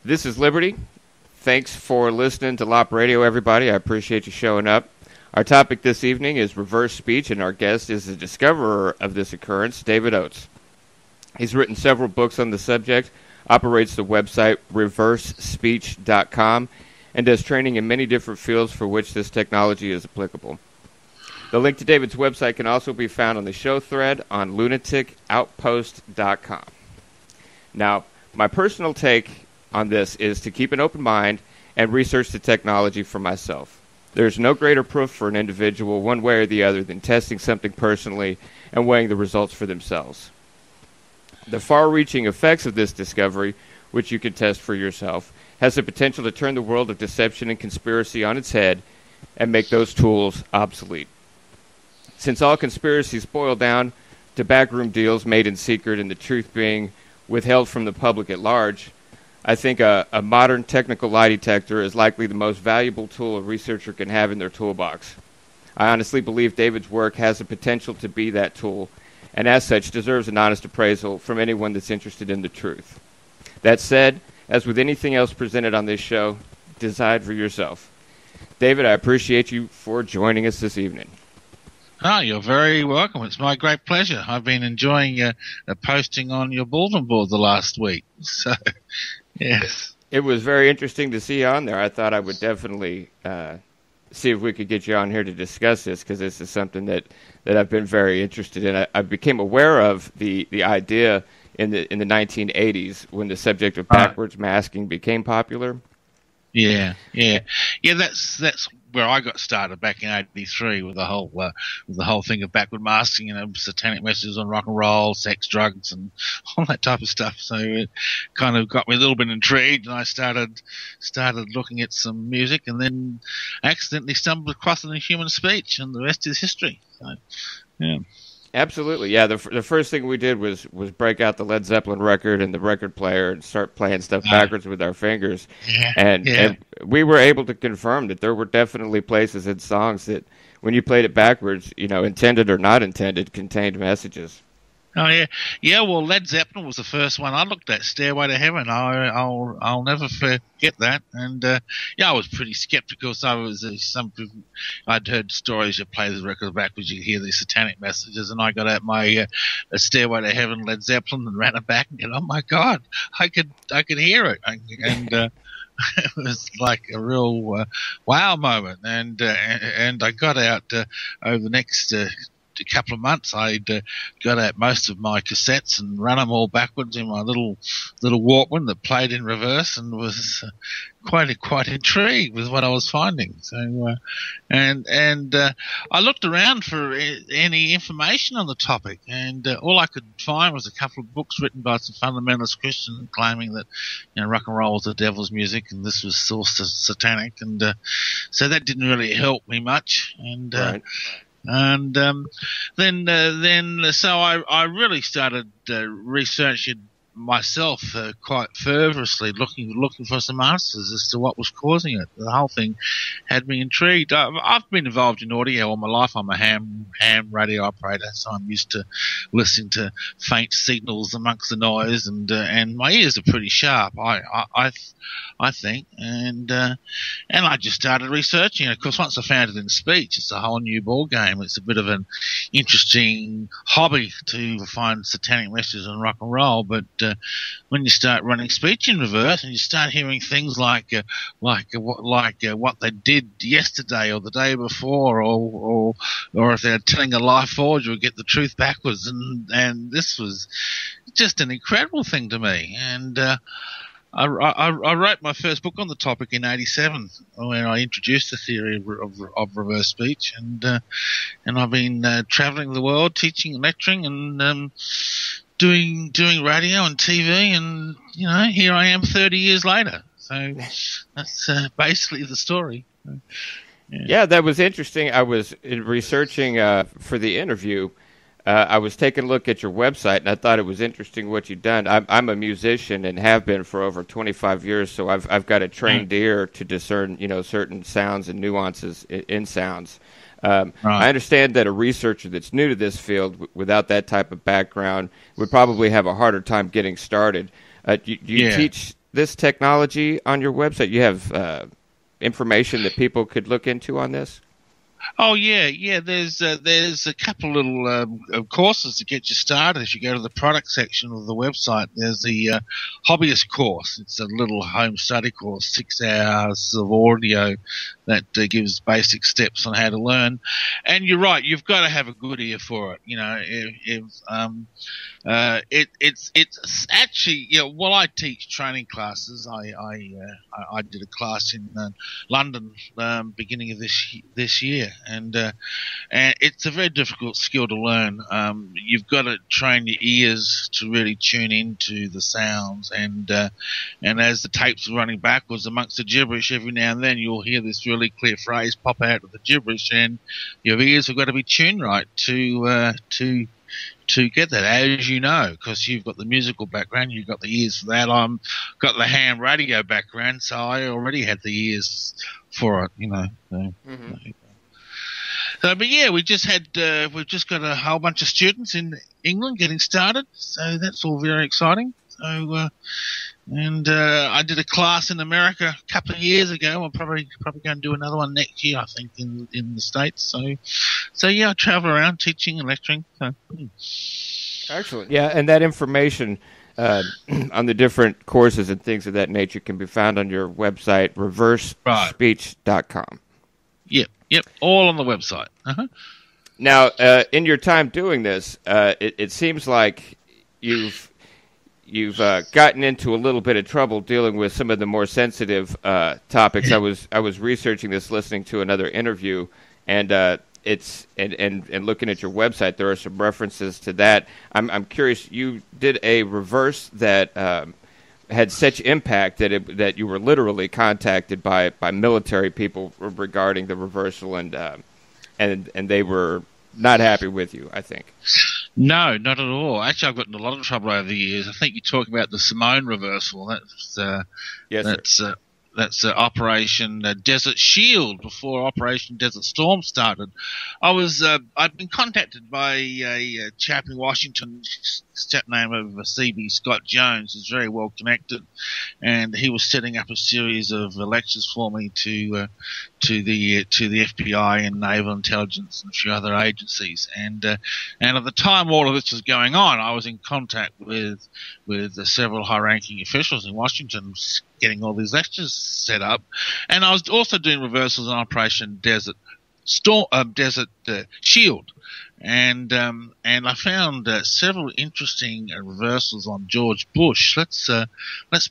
This is Liberty. Thanks for listening to LOP Radio, everybody. I appreciate you showing up. Our topic this evening is reverse speech, and our guest is the discoverer of this occurrence, David Oates. He's written several books on the subject, operates the website reversespeech.com, and does training in many different fields for which this technology is applicable. The link to David's website can also be found on the show thread on lunaticoutpost.com. Now, my personal take on this is to keep an open mind and research the technology for myself. There's no greater proof for an individual one way or the other than testing something personally and weighing the results for themselves. The far-reaching effects of this discovery, which you can test for yourself, has the potential to turn the world of deception and conspiracy on its head and make those tools obsolete. Since all conspiracies boil down to backroom deals made in secret and the truth being withheld from the public at large, I think a modern technical lie detector is likely the most valuable tool a researcher can have in their toolbox. I honestly believe David's work has the potential to be that tool, and as such deserves an honest appraisal from anyone that's interested in the truth. That said, as with anything else presented on this show, decide for yourself. David, I appreciate you for joining us this evening. Oh, you're very welcome. It's my great pleasure. I've been enjoying posting on your bulletin board the last week. So, yes. It was very interesting to see you on there. I thought I would definitely see if we could get you on here to discuss this, because this is something that I've been very interested in. I became aware of the idea in the 1980s when the subject of backwards masking became popular. Yeah. That's where I got started back in '83 with the whole thing of backward masking, satanic messages on rock and roll, sex, drugs, and all that type of stuff. So it kind of got me a little bit intrigued, and I started looking at some music, and then accidentally stumbled across it in human speech, and the rest is history. So, yeah. Absolutely, yeah. The first thing we did was break out the Led Zeppelin record and the record player and start playing stuff backwards with our fingers. And we were able to confirm that there were definitely places in songs that, when you played it backwards, intended or not intended, contained messages. Oh yeah. Well, Led Zeppelin was the first one I looked at. Stairway to Heaven. I'll never forget that. And I was pretty skeptical. So I'd heard stories. You play the record backwards, you hear these satanic messages, and I got out my Stairway to Heaven Led Zeppelin and ran it back and go, oh my God, I could hear it, and it was like a real wow moment. And I got out over the next a couple of months. I'd got out most of my cassettes and run them all backwards in my little Walkman that played in reverse, and was quite intrigued with what I was finding. So and I looked around for any information on the topic, and all I could find was a couple of books written by some fundamentalist Christians claiming that rock and roll was the devil's music and this was sourced as satanic, and so that didn't really help me much. And right. And then so I really started researching myself quite fervorously, looking for some answers as to what was causing it. The whole thing had me intrigued. I've been involved in audio all my life. I'm a ham radio operator, so I'm used to listening to faint signals amongst the noise, and my ears are pretty sharp, I think, and I just started researching. Of course, once I found it in speech, it's a whole new ball game. It's a bit of an interesting hobby to find satanic messages in rock and roll, but when you start running speech in reverse and you start hearing things like what they did yesterday or the day before, or if they're telling a lie forward, you'll get the truth backwards, and this was just an incredible thing to me. And I wrote my first book on the topic in '87 when I introduced the theory of reverse speech, and I've been traveling the world teaching and lecturing and doing radio and TV, and here I am 30 years later. So that's basically the story. Yeah, that was interesting. I was researching for the interview. I was taking a look at your website, and I thought it was interesting what you've done. I'm a musician and have been for over 25 years, so I've got a trained ear to discern, certain sounds and nuances in sounds. Right. I understand that a researcher that's new to this field, without that type of background, would probably have a harder time getting started. Do you teach this technology on your website? You have information that people could look into on this? Oh yeah. There's a couple little courses to get you started. If you go to the product section of the website, there's the hobbyist course. It's a little home study course, 6 hours of audio that gives basic steps on how to learn. And you're right, you've got to have a good ear for it. It's actually, while I teach training classes, I did a class in London beginning of this year, and it's a very difficult skill to learn. You've got to train your ears to really tune into the sounds, and as the tapes are running backwards amongst the gibberish, every now and then you'll hear this really clear phrase pop out of the gibberish, and your ears have got to be tuned right to get that, as you know, because you've got the musical background, you've got the ears for that. I've got the ham radio background, so I already had the ears for it, So, but yeah, we've just got a whole bunch of students in England getting started, so that's all very exciting. So, I did a class in America a couple of years ago. I'm probably going to do another one next year, I think, in the States. So yeah, I travel around teaching and lecturing. So. Excellent. Yeah, and that information on the different courses and things of that nature can be found on your website, reversespeech.com. Yep, all on the website. Uh-huh. Now, in your time doing this, it seems like you've gotten into a little bit of trouble dealing with some of the more sensitive topics. I was researching this, listening to another interview, and and looking at your website, there are some references to that. I'm curious. You did a reverse that had such impact that you were literally contacted by military people regarding the reversal, and they were not happy with you, I think. No, not at all. Actually, I've gotten in a lot of trouble over the years. I think you talk about the Simone reversal. That's Operation Desert Shield before Operation Desert Storm started. I'd been contacted by a chap in Washington, chap name of CB Scott Jones, who's very well connected, and he was setting up a series of lectures for me to the FBI and naval intelligence and a few other agencies. And at the time all of this was going on, I was in contact with several high-ranking officials in Washington, getting all these lectures set up, and I was also doing reversals on Operation Desert Shield, and I found several interesting reversals on George Bush. Let's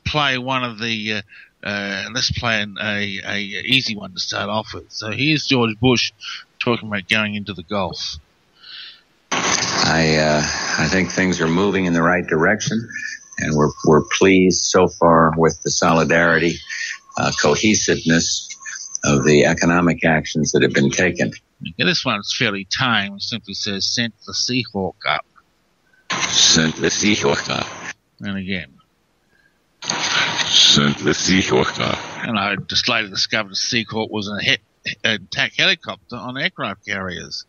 play one of the let's play a easy one to start off with. So here's George Bush talking about going into the Gulf. I think things are moving in the right direction, and we're pleased so far with the solidarity, cohesiveness of the economic actions that have been taken. Yeah, this one's fairly tame. It simply says, "Sent the Seahawk up." Sent the Seahawk up. And again. Sent the Seahawk up. And I just later discovered the Seahawk was an attack helicopter on aircraft carriers.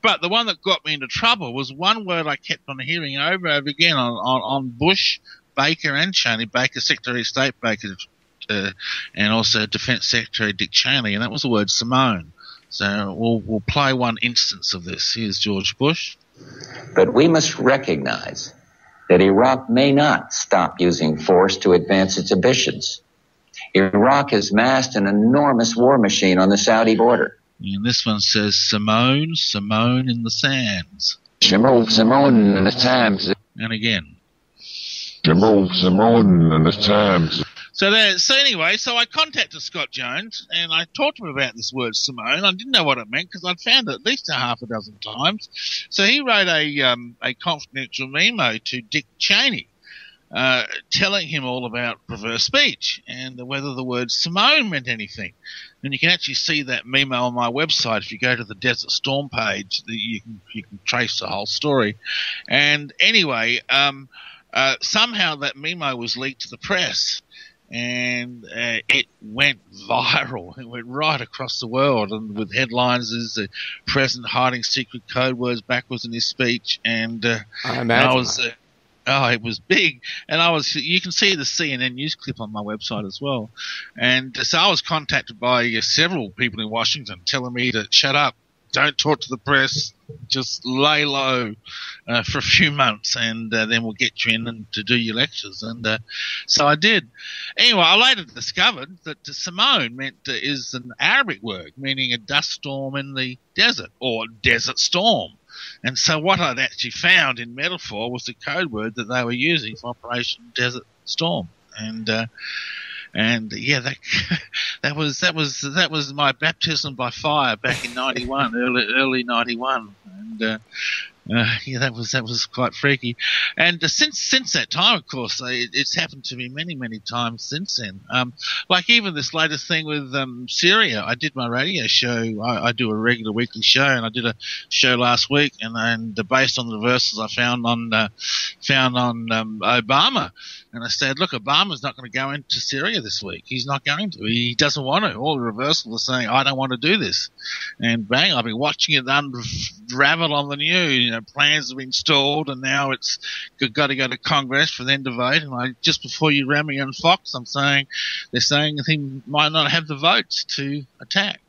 But the one that got me into trouble was one word I kept on hearing over and over again on Bush, Baker, and Cheney. Baker, Secretary of State Baker, and also Defense Secretary Dick Cheney, and that was the word Simone. So we'll play one instance of this. Here's George Bush. But we must recognize that Iraq may not stop using force to advance its ambitions. Iraq has massed an enormous war machine on the Saudi border. And this one says Simone, Simone in the sands. Simone in the sands. And again. Simone in the sands. So anyway, I contacted Scott Jones and I talked to him about this word Simone. I didn't know what it meant because I'd found it at least a half a dozen times. So he wrote a confidential memo to Dick Cheney, telling him all about reverse speech and whether the word Simone meant anything. And you can actually see that memo on my website. If you go to the Desert Storm page, you can trace the whole story. And anyway, somehow that memo was leaked to the press. And it went viral. It went right across the world, and with headlines as the president hiding secret code words backwards in his speech. And I Oh, it was big, and you can see the CNN news clip on my website as well. And so I was contacted by several people in Washington telling me to shut up, don't talk to the press, just lay low for a few months, and then we'll get you in and to do your lectures. And so I did. Anyway, I later discovered that Simone is an Arabic word meaning a dust storm in the desert, or desert storm. And so what I'd actually found in metaphor was the code word that they were using for Operation Desert Storm. And yeah, that was my baptism by fire back in '91, early '91. And yeah, that was quite freaky. And since that time, of course, it's happened to me many times since then. Like even this latest thing with Syria. I did my radio show. I do a regular weekly show, and I did a show last week, and based on the reversals I found on Obama. And I said, look, Obama's not going to go into Syria this week. He's not going to. He doesn't want to. All the reversals are saying, I don't want to do this. And bang, I've been watching it unravel on the news. Plans have been stalled, and now it's got to go to Congress for them to vote. And just before you ran me on Fox, they're saying he might not have the votes to attack.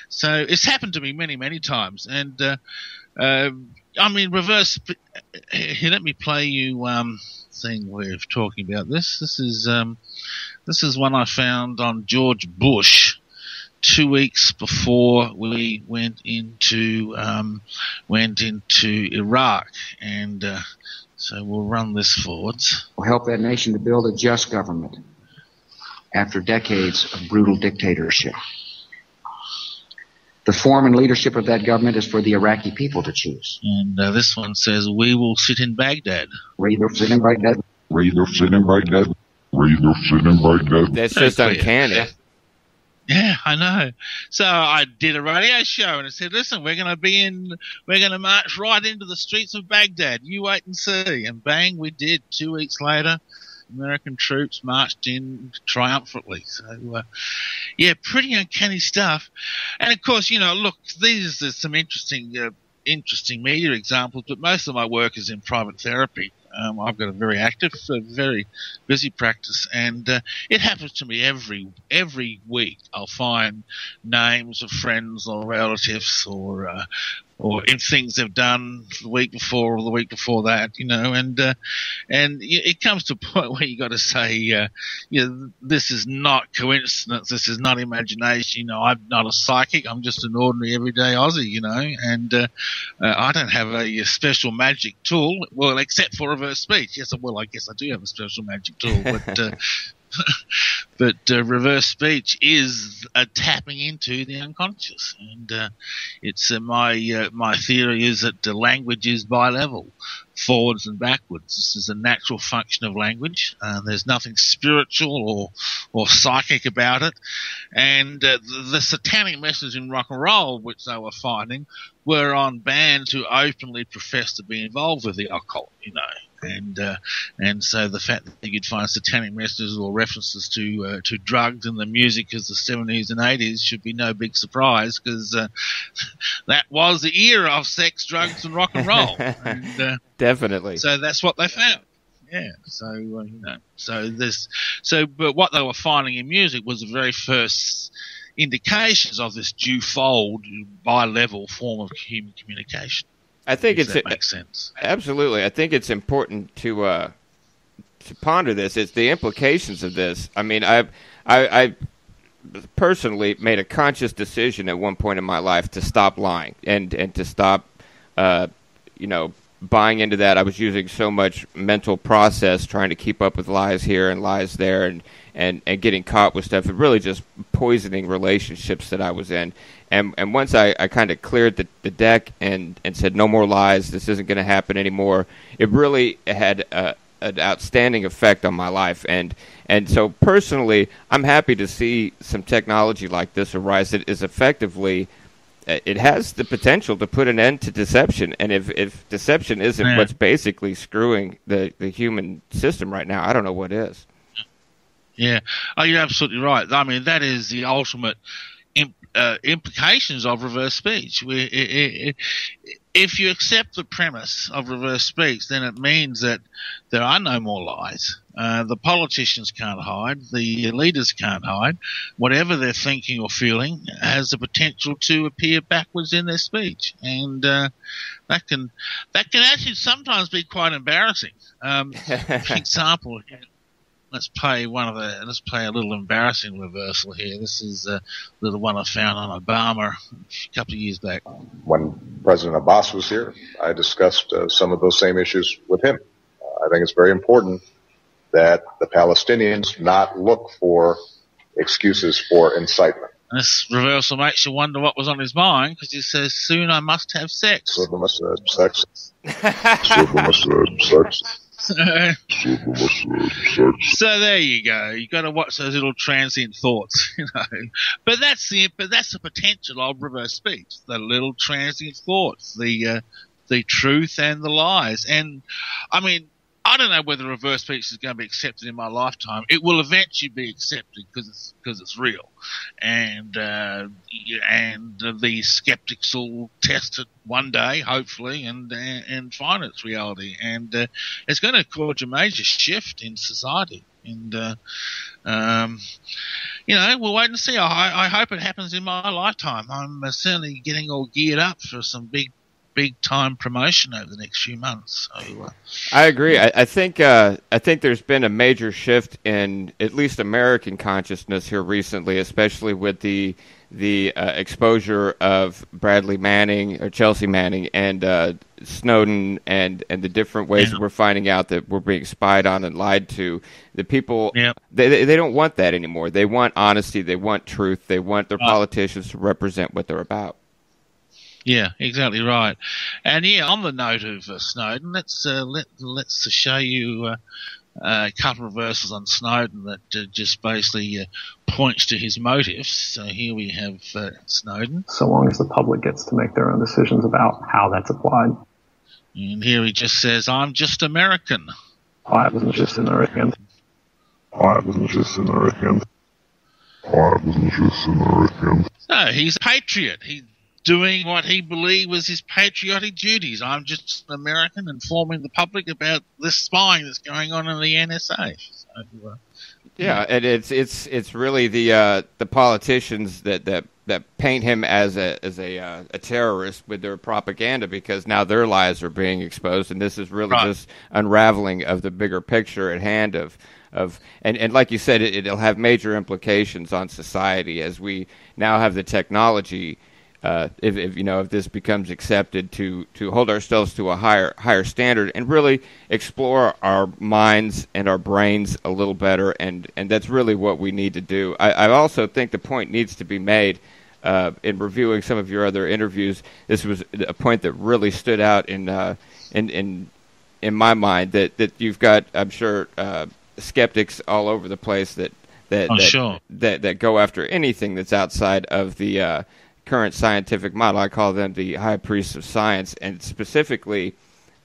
So it's happened to me many times. And I mean, reverse. Here, let me play you thing we're talking about. This is one I found on George Bush 2 weeks before we went into Iraq, and so we'll run this forwards. Will help that nation to build a just government after decades of brutal dictatorship. The form and leadership of that government is for the Iraqi people to choose. And this one says, we will sit in Baghdad. Rather sit in Baghdad. Rather sit in Baghdad. Rather sit in Baghdad. That's just uncanny. Yeah, I know. So I did a radio show, and I said, listen, we're going to march right into the streets of Baghdad. You wait and see. And bang, we did. 2 weeks later, American troops marched in triumphantly. So, yeah, pretty uncanny stuff. And of course, look, these are some interesting media examples, but most of my work is in private therapy. I've got a very active, very busy practice, and it happens to me every week. I'll find names of friends or relatives, or in things they've done the week before or the week before that, and it comes to a point where you got to say, this is not coincidence, this is not imagination. I'm not a psychic, I'm just an ordinary everyday Aussie, and I don't have a special magic tool, well, except for reverse speech. Yes, well, I guess I do have a special magic tool, but but reverse speech is a tapping into the unconscious, and it's my theory is that the language is bi-level, forwards and backwards. This is a natural function of language. There's nothing spiritual or psychic about it. And the satanic messages in rock and roll, which they were finding, were on bands who openly professed to be involved with the occult, and so the fact that you'd find satanic messages or references to drugs in the music of the 70s and 80s should be no big surprise, because that was the era of sex, drugs, and rock and roll. And, definitely. So that's what they found. Yeah. So but what they were finding in music was the very first indications of this dufold, bi-level form of human communication. I think that makes sense. Absolutely. I think it's important to ponder this. It's the implications of this. I mean, I personally made a conscious decision at one point in my life to stop lying and to stop, buying into that. I was using so much mental process trying to keep up with lies here and lies there, and getting caught with stuff, and really just poisoning relationships that I was in. And once I kind of cleared the deck and said, no more lies, this isn't going to happen anymore, it really had an outstanding effect on my life. And so personally, I'm happy to see some technology like this arise that is effectively, it has the potential to put an end to deception. And if deception isn't what's basically screwing the human system right now, I don't know what is. Yeah. Oh, you're absolutely right. I mean, that is the ultimate implications of reverse speech. It if you accept the premise of reverse speech, then it means that there are no more lies. The politicians can't hide. The leaders can't hide. Whatever they're thinking or feeling has the potential to appear backwards in their speech, and that can actually sometimes be quite embarrassing. For example, let's play a little embarrassing reversal here. This is the one I found on Obama a couple of years back. When President Abbas was here, I discussed some of those same issues with him. I think it's very important that the Palestinians not look for excuses for incitement. This reversal makes you wonder what was on his mind, because he says, "Soon I must have sex." So they must have sex. So they must have sex. So there you go. You got to watch those little transient thoughts, But that's the potential of reverse speech. The little transient thoughts, the truth and the lies. And I mean, I don't know whether reverse speech is going to be accepted in my lifetime. It will eventually be accepted because it's real, and the skeptics will test it one day, hopefully, and find its reality. And it's going to cause a major shift in society. And we'll wait and see. I hope it happens in my lifetime. I'm certainly getting all geared up for some big time promotion over the next few months. So, I agree. I think there's been a major shift in at least American consciousness here recently, especially with the exposure of Bradley Manning or Chelsea Manning and Snowden and the different ways that we're finding out that we're being spied on and lied to. The people, they don't want that anymore. They want honesty. They want truth. They want their politicians to represent what they're about. Yeah, exactly right. And on the note of Snowden, let's show you a couple of reversals on Snowden that just basically points to his motives. So here we have Snowden. So long as the public gets to make their own decisions about how that's applied. And here he just says, "I'm just American." I wasn't just American. I wasn't just American. I wasn't just American. So he's a patriot. He's doing what he believed was his patriotic duties. I'm just an American informing the public about this spying that's going on in the NSA. So, and it's really the politicians that paint him as a terrorist with their propaganda, because now their lies are being exposed, and this is really just unraveling of the bigger picture at hand and like you said, it'll have major implications on society as we now have the technology. If this becomes accepted, to hold ourselves to a higher standard and really explore our minds and our brains a little better, and that's really what we need to do. I also think the point needs to be made in reviewing some of your other interviews. This was a point that really stood out in my mind, that you've got, I'm sure, skeptics all over the place that go after anything that's outside of the current scientific model. I call them the high priests of science, and specifically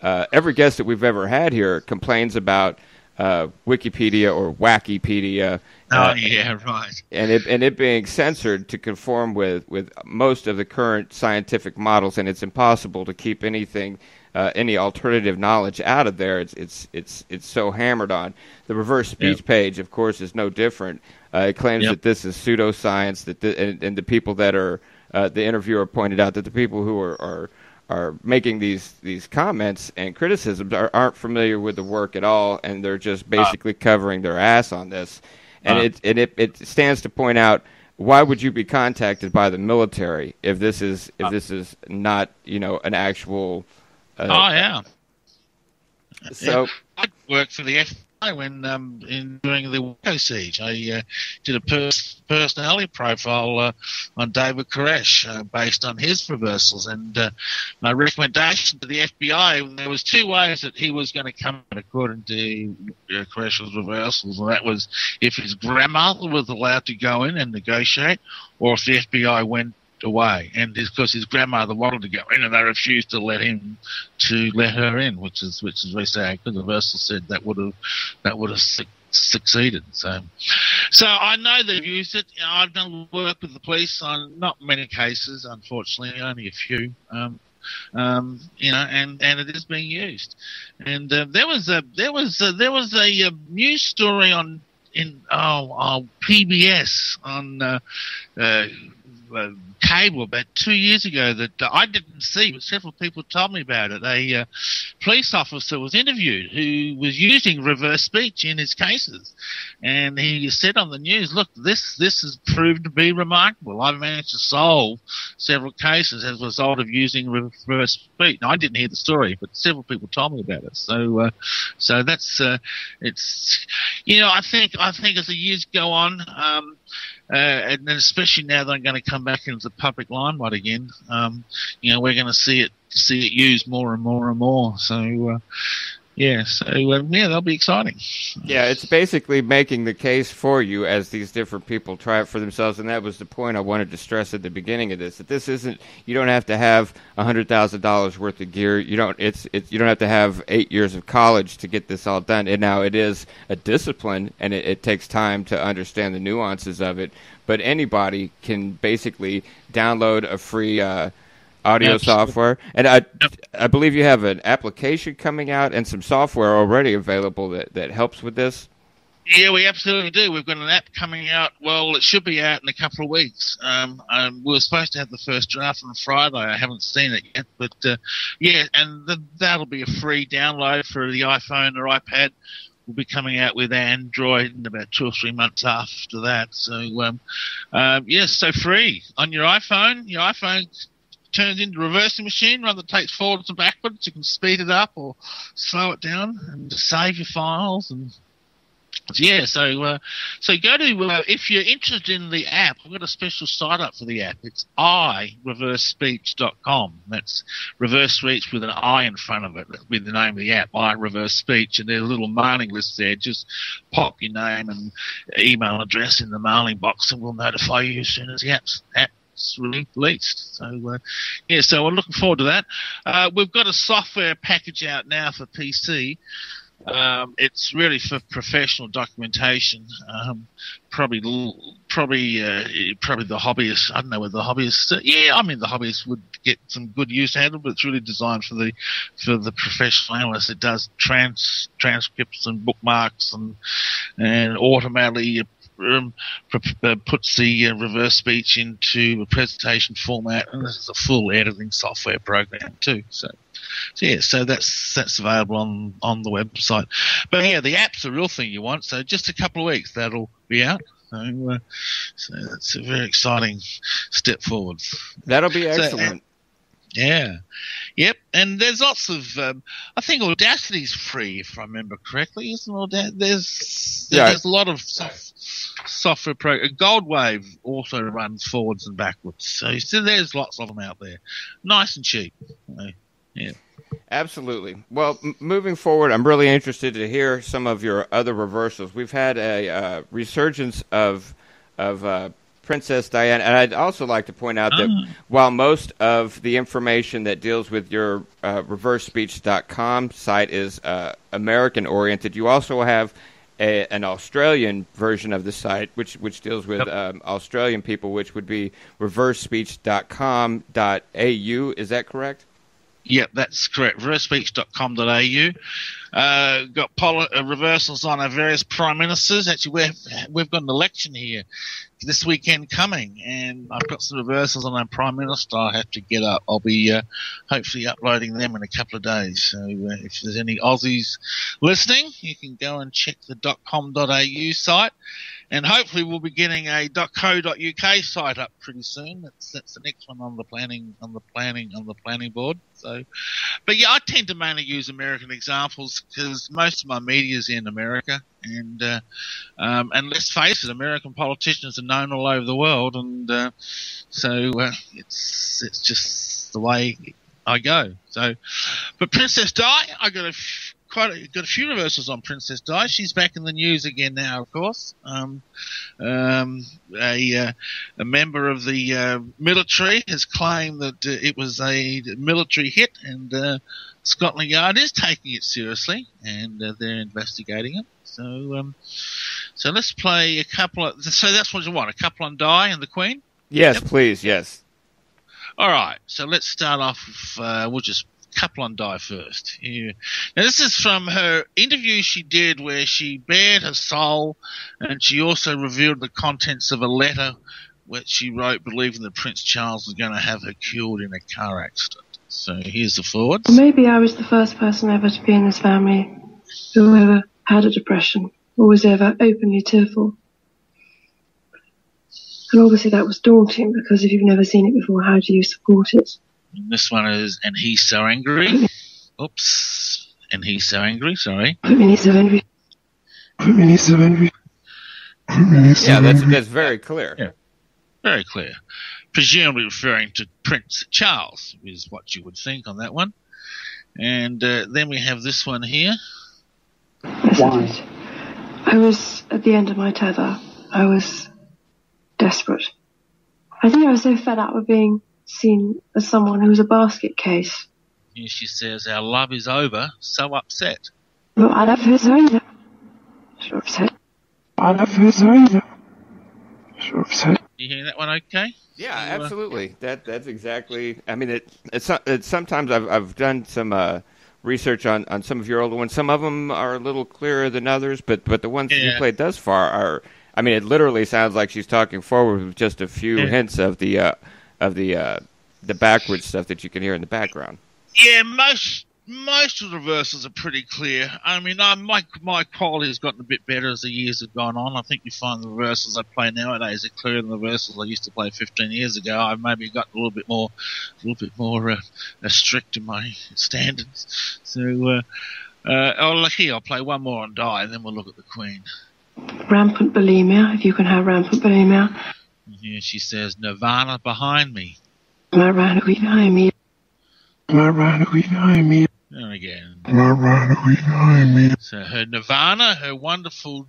every guest that we've ever had here complains about Wikipedia or Wackipedia. And it being censored to conform with most of the current scientific models, and it's impossible to keep anything, any alternative knowledge out of there. It's so hammered on. The reverse speech page, of course, is no different. It claims that this is pseudoscience, and the people that are the interviewer pointed out that the people who are making these comments and criticisms aren't familiar with the work at all, and they're just basically covering their ass on this. And it stands to point out, why would you be contacted by the military if this is not an actual? So I worked for the FBI when in doing the Waco siege. I did a personality profile on David Koresh based on his reversals, and my recommendation to the FBI, there was two ways that he was going to come in according to Koresh's reversals, and that was if his grandmother was allowed to go in and negotiate, or if the FBI went away, and because his grandmother wanted to go in and they refused to let her in, which is very sad, because the reversal said that would have succeeded. So I know they've used it. I've done work with the police on not many cases, unfortunately, only a few. you know, and it is being used. And there was a news story on PBS on cable about 2 years ago that I didn't see, but several people told me about it. A police officer was interviewed who was using reverse speech in his cases, and he said on the news, "Look, this has proved to be remarkable. I've managed to solve several cases as a result of using reverse speech." Now, I didn't hear the story, but several people told me about it. So that's it's, you know, I think as the years go on. And especially now that I'm going to come back into the public limelight again, you know, we're going to see it used more and more and more. So, that'll be exciting. Yeah, it's basically making the case for you as these different people try it for themselves, and that was the point I wanted to stress at the beginning of this. That this isn't, you don't have to have $100,000 worth of gear. You don't have to have 8 years of college to get this all done. And now it is a discipline, and it takes time to understand the nuances of it. But anybody can basically download a free audio software, and I believe you have an application coming out and some software already available that helps with this. Yeah, we absolutely do. We've got an app coming out. Well, it should be out in a couple of weeks. We were supposed to have the first draft on Friday. I haven't seen it yet, but that'll be a free download for the iPhone or iPad. We'll be coming out with Android in about 2 or 3 months after that. So, so free on your iPhone. Your iPhone turns into a reversing machine, rather takes forwards and backwards. You can speed it up or slow it down and save your files. And so go to, if you're interested in the app, I've got a special site up for the app. It's iReverseSpeech.com. That's reverse speech with an I in front of it, with the name of the app, iReverseSpeech. And there's a little mailing list there. Just pop your name and email address in the mailing box, and we'll notify you as soon as the app's released. So so we're looking forward to that. We've got a software package out now for PC. It's really for professional documentation. Probably the hobbyists. I don't know whether the hobbyists. The hobbyists would get some good use out of it, but it's really designed for the professional analyst. It does transcripts and bookmarks and automatically puts the reverse speech into a presentation format, and this is a full editing software program too. So that's available on the website. But yeah, the app's the real thing you want. So just a couple of weeks that'll be out. So that's a very exciting step forward. That'll be excellent. Yep, and there's lots of. I think Audacity's free, if I remember correctly, isn't Audacity? There's a lot of software Goldwave also runs forwards and backwards, so there's lots of them out there, nice and cheap. Absolutely. Well, moving forward, I'm really interested to hear some of your other reversals. We've had a resurgence of Princess Diana, and I'd also like to point out that while most of the information that deals with your reversespeech.com site is American-oriented, you also have an Australian version of the site, which deals with Australian people, which would be reversespeech.com.au. Is that correct? Yep, that's correct. reversespeech.com.au. Got reversals on our various prime ministers. Actually, we've got an election here this weekend coming, and I've got some reversals on our prime minister I have to get up. I'll be hopefully uploading them in a couple of days. So if there's any Aussies listening, you can go and check the .com.au site. And hopefully we'll be getting a .co.uk site up pretty soon. That's the next one on the planning board. So, but yeah, I tend to mainly use American examples because most of my media is in America, and let's face it, American politicians are known all over the world, and it's just the way I go. So, but Princess Di, I got a few reversals on Princess Di. She's back in the news again now, of course. A member of the military has claimed that it was a military hit, and Scotland Yard is taking it seriously, and they're investigating it. So let's play a couple of. So that's what you want, a couple on Di and the Queen. Yes, please. Yes. All right, so let's start off with, we'll just couple on Di first. Yeah. Now, this is from her interview she did where she bared her soul, and she also revealed the contents of a letter which she wrote believing that Prince Charles was going to have her killed in a car accident. So here's the forwards. Maybe I was the first person ever to be in this family who ever had a depression or was ever openly tearful. And obviously that was daunting, because if you've never seen it before, how do you support it? And this one is, and he's so angry. Oops. And he's so angry, sorry. I mean, he's so angry. Yeah, that's very clear. Yeah. Very clear. Presumably referring to Prince Charles is what you would think on that one. And then we have this one here. Yes, I was at the end of my tether. I was desperate. I think I was so fed up with being seen as someone who was a basket case. Here she says, our love is over, so upset. Well, I love her so over. So upset. You hearing that one okay? Yeah, absolutely. That's exactly. I mean, it's sometimes I've done some research on some of your older ones. Some of them are a little clearer than others, but the ones that you played thus far are. I mean, it literally sounds like she's talking forward with just a few hints of the backwards stuff that you can hear in the background. Yeah, most of the reversals are pretty clear. I mean, my quality has gotten a bit better as the years have gone on. I think you find the reversals I play nowadays are clearer than the reversals I used to play 15 years ago. I've maybe got a little bit more strict in my standards. So, I'll play one more on Di, and then we'll look at the Queen. Rampant bulimia, if you can have rampant bulimia. And here she says, Nirvana behind me. Nirvana behind me. And again. behind me. So her Nirvana, her wonderful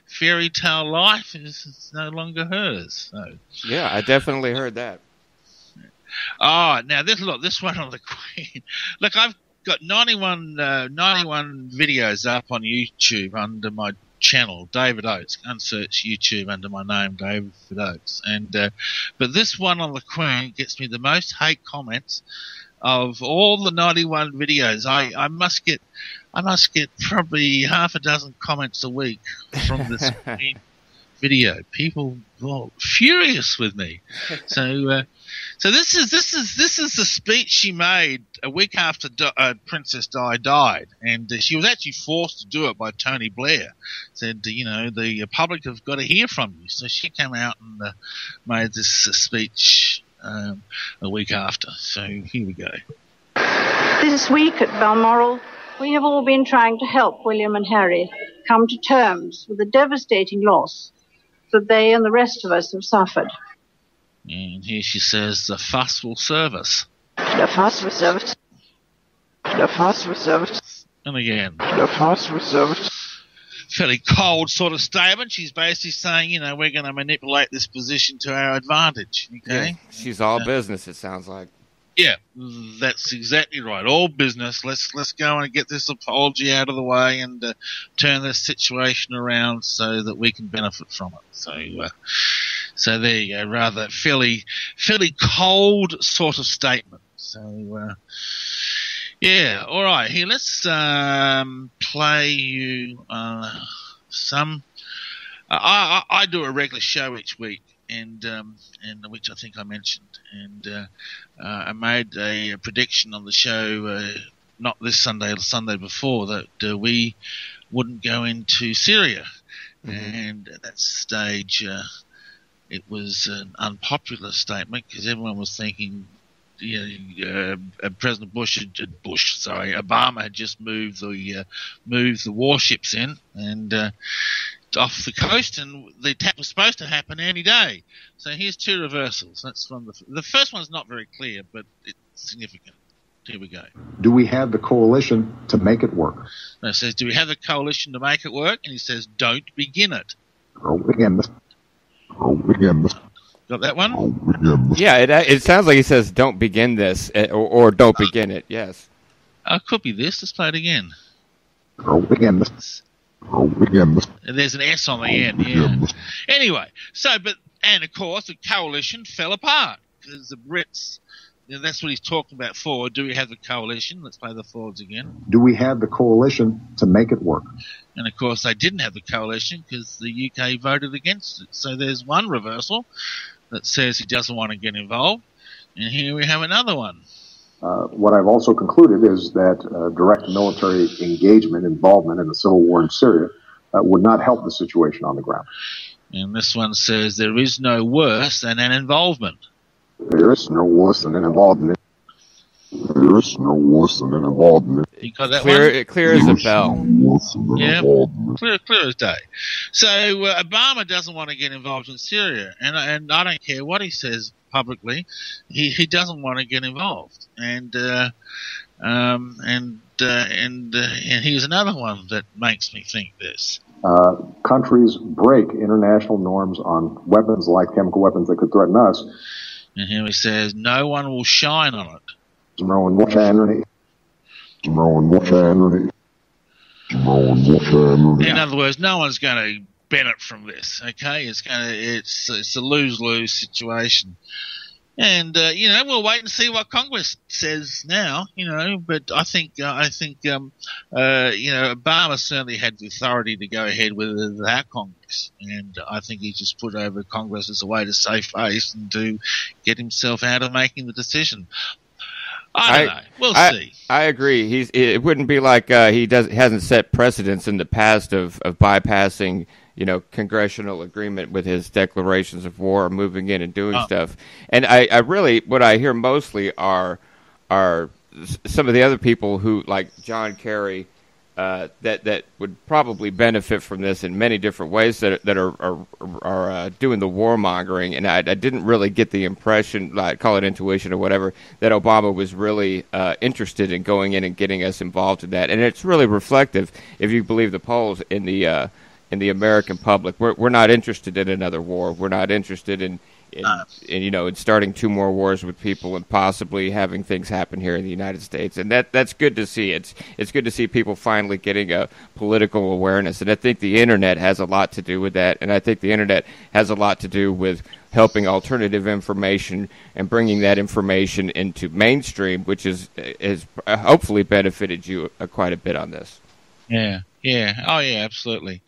fairy tale life is no longer hers. So. Yeah, I definitely heard that. Oh, now this one on the Queen. Look, I've got 91 videos up on YouTube under my channel, David Oates. Go and search YouTube under my name, David Oates. And but this one on the Queen gets me the most hate comments of all the 91 videos. I must get probably half a dozen comments a week from this video. People are furious with me. So this is the speech she made a week after Princess Di died, and she was actually forced to do it by Tony Blair. Said, the public have got to hear from you. So she came out and made this speech a week after. So here we go. This week at Balmoral, we have all been trying to help William and Harry come to terms with the devastating loss that they and the rest of us have suffered. And here she says, the fuss will serve us. The fuss will serve us. The fuss will serve us. And again. The fuss will serve us. Fairly cold sort of statement. She's basically saying, we're going to manipulate this position to our advantage. Okay? Yeah, she's all business, it sounds like. Yeah, that's exactly right. All business. Let's go and get this apology out of the way and turn this situation around so that we can benefit from it. So there you go. Rather fairly cold sort of statement. So yeah. All right. Here, let's play you some. I do a regular show each week. And which I think I mentioned, and I made a prediction on the show, not this Sunday, the Sunday before, that we wouldn't go into Syria, and at that stage, it was an unpopular statement because everyone was thinking, President Obama had just moved the warships in and. Off the coast, and the attack was supposed to happen any day. So here's two reversals. That's from the first one's not very clear, but it's significant. Here we go. Do we have the coalition to make it work? No, it says, do we have the coalition to make it work? And he says, don't begin it. Begin this. Got that one? Yeah, it sounds like he says, don't begin this, or don't begin it, yes. It could be this. Let's play it again. Begin this. And there's an S on the end, yeah. Anyway, and of course the coalition fell apart. because the Brits, that's what he's talking about for. Do we have the coalition? Let's play the forwards again. Do we have the coalition to make it work? And, of course, they didn't have the coalition because the UK voted against it. So there's one reversal that says he doesn't want to get involved. And here we have another one. What I've also concluded is that direct military engagement, involvement in the civil war in Syria would not help the situation on the ground. And this one says there is no worse than an involvement. There is no worse than an involvement. There is no worse than an involvement. You got that clear as a bell. Yeah, clear as day. So Obama doesn't want to get involved in Syria, and I don't care what he says publicly. He doesn't want to get involved, and here's another one that makes me think this. Countries break international norms on weapons like chemical weapons that could threaten us. And here he says, no one will shine on it. No one will shine on it. No one will shine on it. No one will shine on it. In other words, no one's going to benefit from this. Okay, it's a lose-lose situation. And we'll wait and see what Congress says now. But I think Obama certainly had the authority to go ahead with it without Congress, and I think he just put over Congress as a way to save face and to get himself out of making the decision. I don't know. We'll see. I agree. It wouldn't be like he hasn't set precedents in the past of bypassing congressional agreement with his declarations of war, moving in and doing stuff. And I really, what I hear mostly are some of the other people who, like John Kerry, that would probably benefit from this in many different ways that are doing the warmongering. And I didn't really get the impression, like call it intuition or whatever, that Obama was really interested in going in and getting us involved in that. And it's really reflective, if you believe the polls, in the American public. We're not interested in another war. We're not interested in starting two more wars with people and possibly having things happen here in the United States. And that's good to see. It's good to see people finally getting a political awareness. And I think the internet has a lot to do with that. And I think the internet has a lot to do with helping alternative information and bringing that information into mainstream, which has hopefully benefited you quite a bit on this. Yeah. Oh, yeah, absolutely.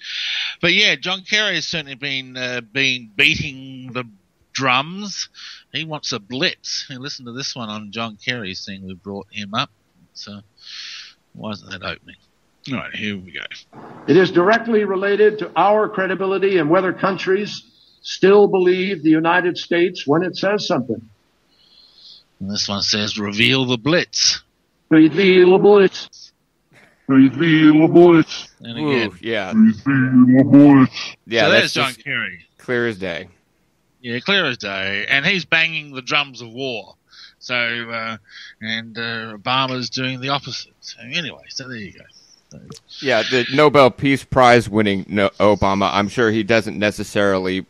But yeah, John Kerry has certainly been beating the drums. He wants a blitz. And listen to this one on John Kerry's thing. We brought him up. So why isn't that opening? All right, here we go. It is directly related to our credibility and whether countries still believe the United States when it says something. And this one says, reveal the blitz. Reveal the blitz. Reveal the blitz. And again. Ooh, yeah. Reveal the blitz. Yeah, so there's John Kerry. Clear as day. Yeah, clear as day. And he's banging the drums of war. So, Obama's doing the opposite. So anyway, so there you go. Yeah, the Nobel Peace Prize winning Obama, I'm sure he doesn't necessarily,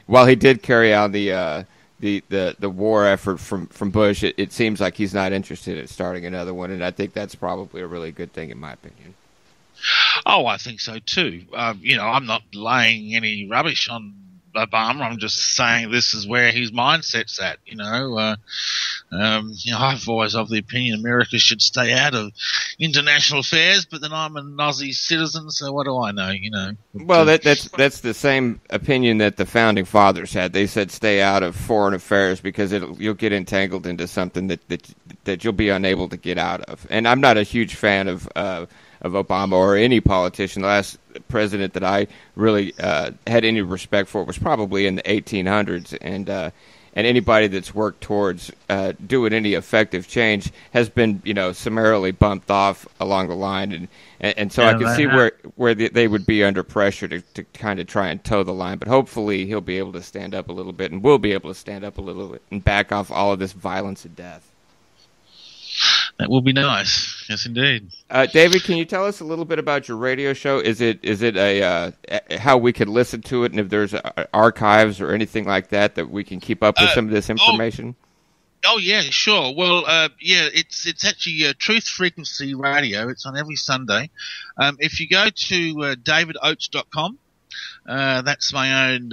while he did carry out the war effort from Bush, it seems like he's not interested in starting another one, and I think that's probably a really good thing in my opinion. Oh, I think so too. I'm not laying any rubbish on Obama. I'm just saying this is where his mindset's at. I've always of the opinion America should stay out of international affairs, but then I'm an Aussie citizen, so what do I know? Well, that's the same opinion that the founding fathers had. They said stay out of foreign affairs because you'll get entangled into something that you'll be unable to get out of. And I'm not a huge fan of Obama or any politician. The last president that I really had any respect for was probably in the 1800s, and anybody that's worked towards doing any effective change has been, summarily bumped off along the line, and so I can see where they would be under pressure to kind of try and toe the line. But hopefully he'll be able to stand up a little bit, and we'll be able to stand up a little bit and back off all of this violence and death. That will be nice. Yes, indeed. David, can you tell us a little bit about your radio show? Is it how we could listen to it, and if there's archives or anything like that we can keep up with some of this information? Oh yeah, sure. Well, it's actually Truth Frequency Radio. It's on every Sunday. If you go to davidoates.com, that's my own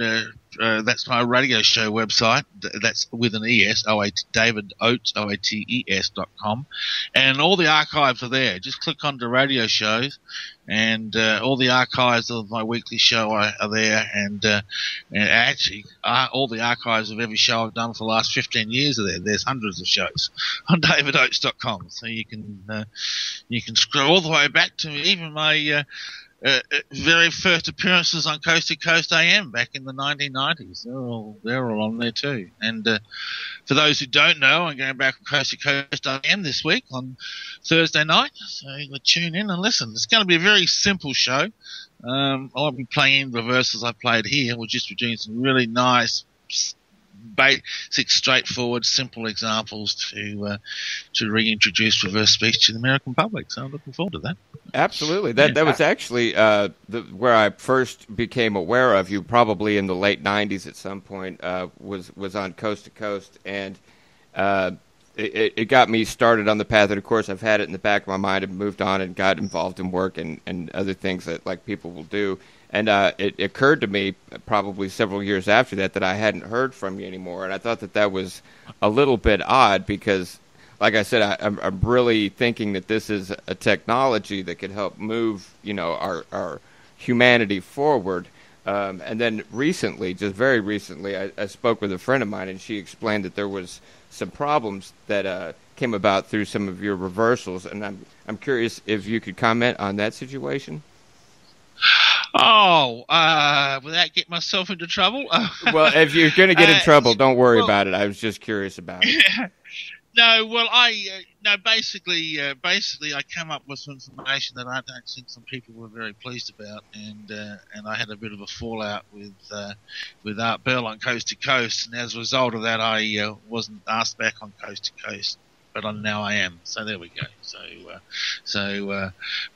That's my radio show website. That's with an ES, David Oates, OATES.com. And all the archives are there. Just click on the radio shows, and all the archives of my weekly show are there. And actually, all the archives of every show I've done for the last 15 years are there. There's hundreds of shows on DavidOates.com. So you can scroll all the way back to even my very first appearances on Coast to Coast AM back in the 1990s. They're all on there too. And for those who don't know, I'm going back on Coast to Coast AM this week on Thursday night. So you can tune in and listen. It's going to be a very simple show. I'll be playing reversals I played here. We'll just be doing some really nice, basic, straightforward, simple examples to reintroduce reverse speech to the American public. So I'm looking forward to that. Absolutely. That was actually where I first became aware of you, probably in the late 90s at some point, was on Coast to Coast. And it got me started on the path. And, of course, I've had it in the back of my mind and moved on and got involved in work and other things that like people will do. And it occurred to me probably several years after that I hadn't heard from you anymore. And I thought that was a little bit odd because, like I said, I'm really thinking that this is a technology that could help move, our humanity forward. And then recently, just very recently, I spoke with a friend of mine, and she explained that there was some problems that came about through some of your reversals. And I'm curious if you could comment on that situation. Without getting myself into trouble? Well, if you're going to get in trouble, don't worry about it. I was just curious about it. No, well, basically, I came up with some information that I don't think some people were very pleased about, and I had a bit of a fallout with Art Bell on Coast to Coast, and as a result of that, I wasn't asked back on Coast to Coast, but now I am. So there we go.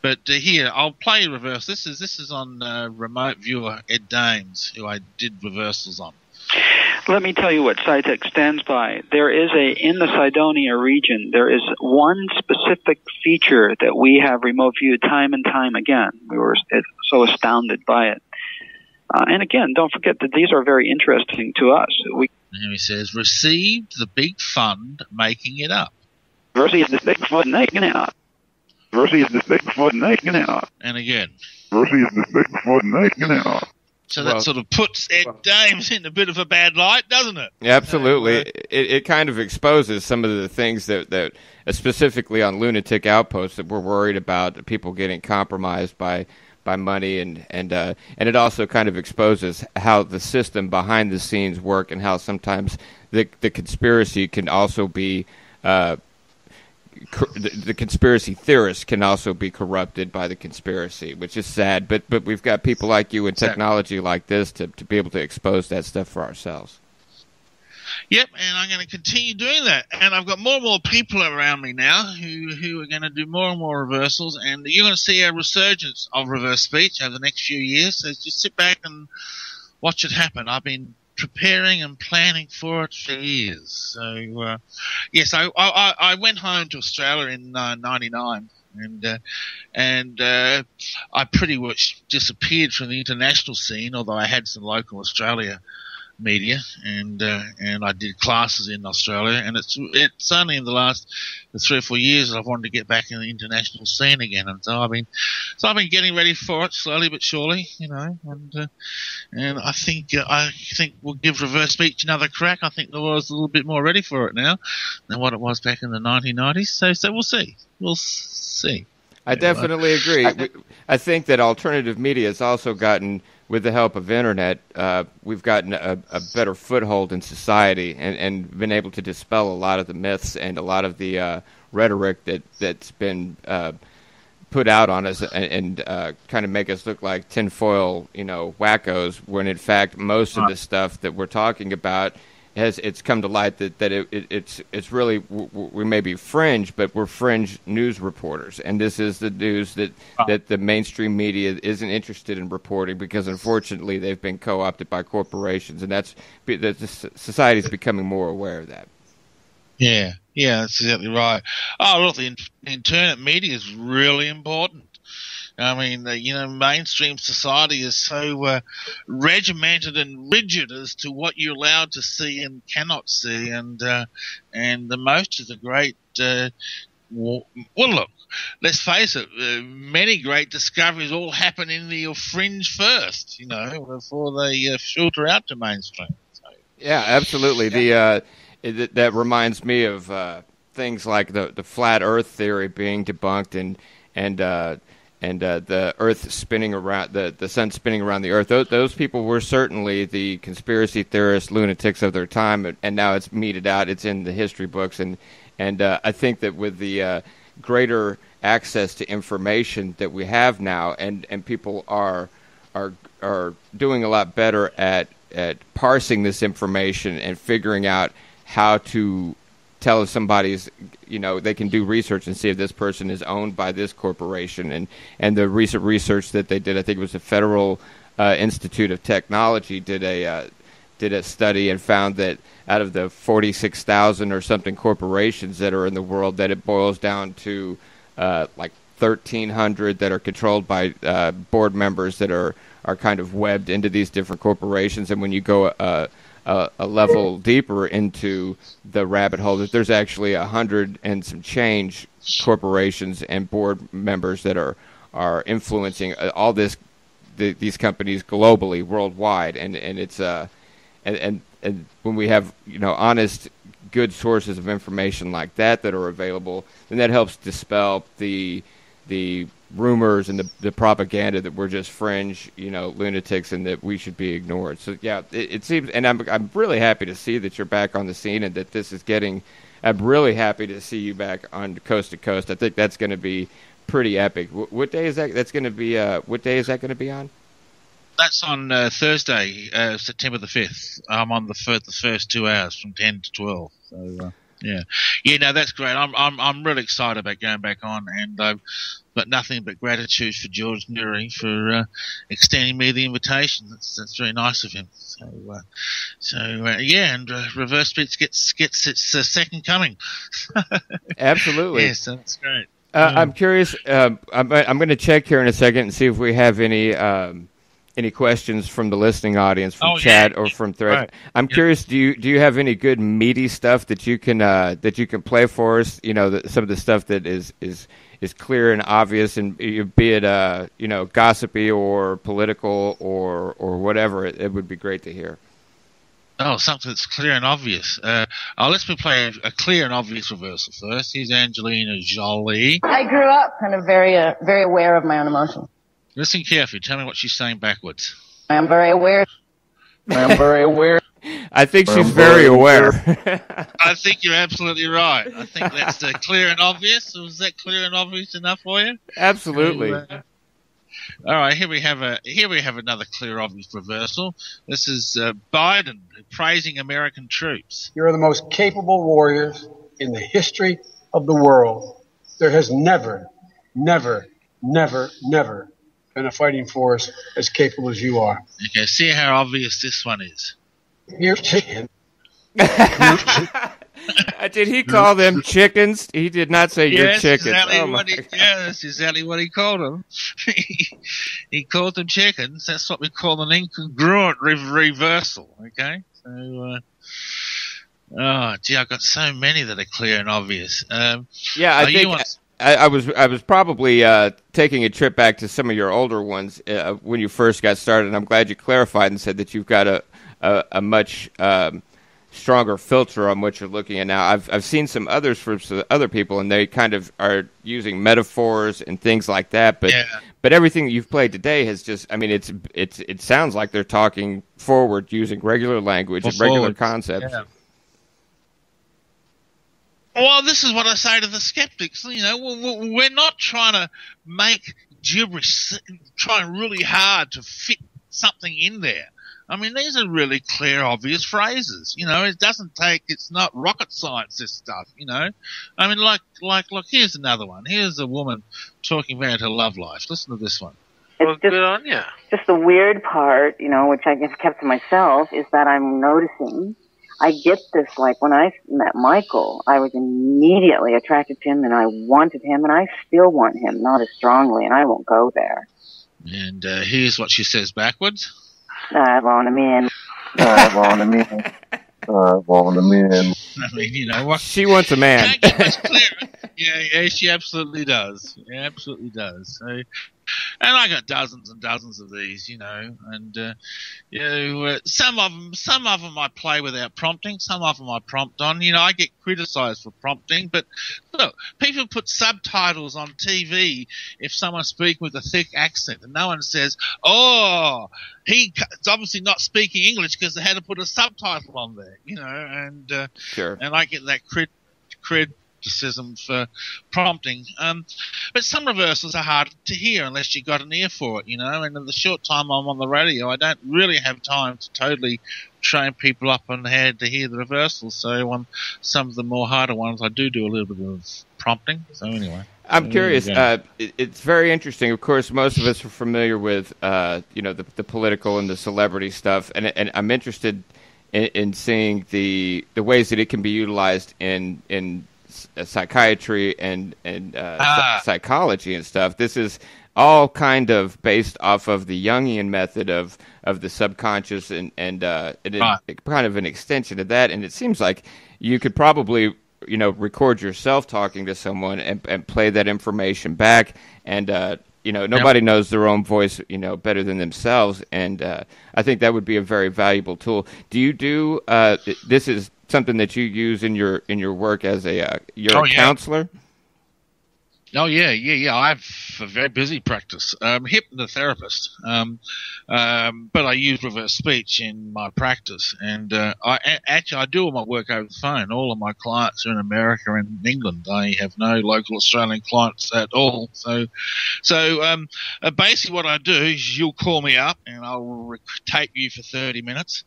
But here I'll play reverse. This is on remote viewer Ed Dames, who I did reversals on. Let me tell you what SciTech stands by. There is in the Cydonia region, there is one specific feature that we have remote viewed time and time again. We were so astounded by it. And again, don't forget that these are very interesting to us. And he says, received the big fund making it up. Versus the big fund making it up. Versus the big fund making it up. And again. Versus the big fund making it up. So that sort of puts Ed Dames in a bit of a bad light, doesn't it? Absolutely. It kind of exposes some of the things that specifically on Lunatic Outpost that we're worried about, people getting compromised by money, and it also kind of exposes how the system behind the scenes work and how sometimes the conspiracy can also be the conspiracy theorists can also be corrupted by the conspiracy, which is sad. But we've got people like you and technology like this to be able to expose that stuff for ourselves. Yep, and I'm going to continue doing that. And I've got more and more people around me now who are going to do more and more reversals, and you're going to see a resurgence of reverse speech over the next few years. So just sit back and watch it happen. I've been preparing and planning for it for years. So, yes, I went home to Australia in 99, and I pretty much disappeared from the international scene, although I had some local Australia media, and I did classes in Australia, and it's only in the last 3 or 4 years that I've wanted to get back in the international scene again, and so I've been getting ready for it slowly but surely, and I think we'll give reverse speech another crack. I think the world's a little bit more ready for it now than what it was back in the 1990s. So we'll see. I definitely agree. I think that alternative media has also gotten, with the help of internet, we've gotten a better foothold in society and been able to dispel a lot of the myths and a lot of the rhetoric that's been put out on us and kind of make us look like tinfoil, wackos, when in fact most of the stuff that we're talking about it's come to light that it's really, we may be fringe, but we're fringe news reporters, and this is the news that the mainstream media isn't interested in reporting because unfortunately they've been co-opted by corporations, and society is becoming more aware of that. Yeah, that's exactly right. Oh, look, the internet media is really important. I mean, mainstream society is so regimented and rigid as to what you're allowed to see and cannot see, and the most of the great. Well, look, let's face it. Many great discoveries all happen in the fringe first, before they filter out to mainstream. So, yeah, absolutely. That reminds me of things like the flat Earth theory being debunked, and the Earth spinning around, the sun spinning around the Earth. Those people were certainly the conspiracy theorist lunatics of their time, and now it's meted out. It's in the history books, and I think that with the greater access to information that we have now, and people are doing a lot better at parsing this information and figuring out how to tell if somebody's, they can do research and see if this person is owned by this corporation. And the recent research that they did, I think it was the Federal Institute of Technology, did a study and found that out of the 46,000 or something corporations that are in the world, that it boils down to like 1,300 that are controlled by board members that are kind of webbed into these different corporations. And when you go a level deeper into the rabbit hole, that there's actually 100 and some change corporations and board members that are influencing all these companies globally, worldwide, and it's and when we have honest, good sources of information like that are available, then that helps dispel the rumors and the propaganda that we're just fringe, lunatics, and that we should be ignored. So yeah, it seems, and I'm really happy to see that you're back on the scene and that this is getting. I'm really happy to see you back on Coast to Coast. I think that's going to be pretty epic. What day is that? That's going to be. What day is that going to be on? That's on Thursday, September the 5th. I'm on the first 2 hours from 10 to 12. So no, that's great. I'm really excited about going back on, and I've got nothing but gratitude for George Neary for extending me the invitation. That's very nice of him. So and Reverse Beats gets its second coming. Absolutely. Yes, that's great. I'm curious. I'm going to check here in a second and see if we have any questions from the listening audience, from chat or from thread. Right. I'm curious. Do you have any good meaty stuff that you can play for us? Some of the stuff that is clear and obvious, and be it gossipy or political or whatever. It would be great to hear. Oh, something that's clear and obvious. Let's play a clear and obvious reversal first. Here's Angelina Jolie. I grew up kind of very aware of my own emotions. Listen carefully. Tell me what she's saying backwards. I am very aware. I think she's very aware. I think you're absolutely right. I think that's clear and obvious. Was that clear and obvious enough for you? Absolutely. All right. Here we have another clear, obvious reversal. This is Biden praising American troops. You're the most capable warriors in the history of the world. There has never been a fighting force as capable as you are. Okay, see how obvious this one is. You're chicken. Did he call them chickens? He did not say you're chickens. That's exactly what he called them. He called them chickens. That's what we call an incongruent reversal. Okay, so I've got so many that are clear and obvious. I think. I was probably taking a trip back to some of your older ones when you first got started, and I'm glad you clarified and said that you've got a much stronger filter on what you're looking at now. I've seen some others from other people, and they kind of are using metaphors and things like that. But everything that you've played today has just, it sounds like they're talking forward using regular language and regular concepts. Yeah. Well, this is what I say to the skeptics. We're not trying to make gibberish, trying really hard to fit something in there. These are really clear, obvious phrases. It's not rocket science, this stuff, Look, here's another one. Here's a woman talking about her love life. Listen to this one. It's good on you. Just the weird part, which I just kept to myself, is that I'm noticing I get this, like when I met Michael, I was immediately attracted to him and I wanted him and I still want him, not as strongly, and I won't go there. And here's what she says backwards. I want him in. I want him in. I want him in. I mean, you know what? She wants a man. Can't get much clearer. Yeah, she absolutely does. Yeah, absolutely does. So, and I got dozens and dozens of these, you know, and you know, some of them I play without prompting. Some of them I prompt on. You know, I get criticised for prompting, but look, people put subtitles on TV if someone's speaking with a thick accent, and no one says, "Oh, he's obviously not speaking English because they had to put a subtitle on there," you know, and Sure. And I get that criticism for prompting. But some reversals are hard to hear unless you've got an ear for it, you know, and in the short time I'm on the radio, I don't really have time to totally train people up on how to hear the reversals. So on some of the more harder ones, I do a little bit of prompting. So anyway. I'm curious. It's very interesting. Of course, most of us are familiar with, you know, the political and the celebrity stuff, and I'm interested in seeing the ways that it can be utilized in psychiatry and psychology and stuff. This is all kind of based off of the Jungian method of the subconscious and kind of an extension of that. And it seems like you could probably, you know, record yourself talking to someone and play that information back. And, you know, nobody knows their own voice, you know, better than themselves. And I think that would be a very valuable tool. Do you do this is something that you use in your work as a counselor? Oh yeah. I have a very busy practice. I'm a hypnotherapist, but I use reverse speech in my practice, and I do all my work over the phone. All of my clients are in America and England. I have no local Australian clients at all. So basically, what I do is you'll call me up, and I'll tape you for 30 minutes.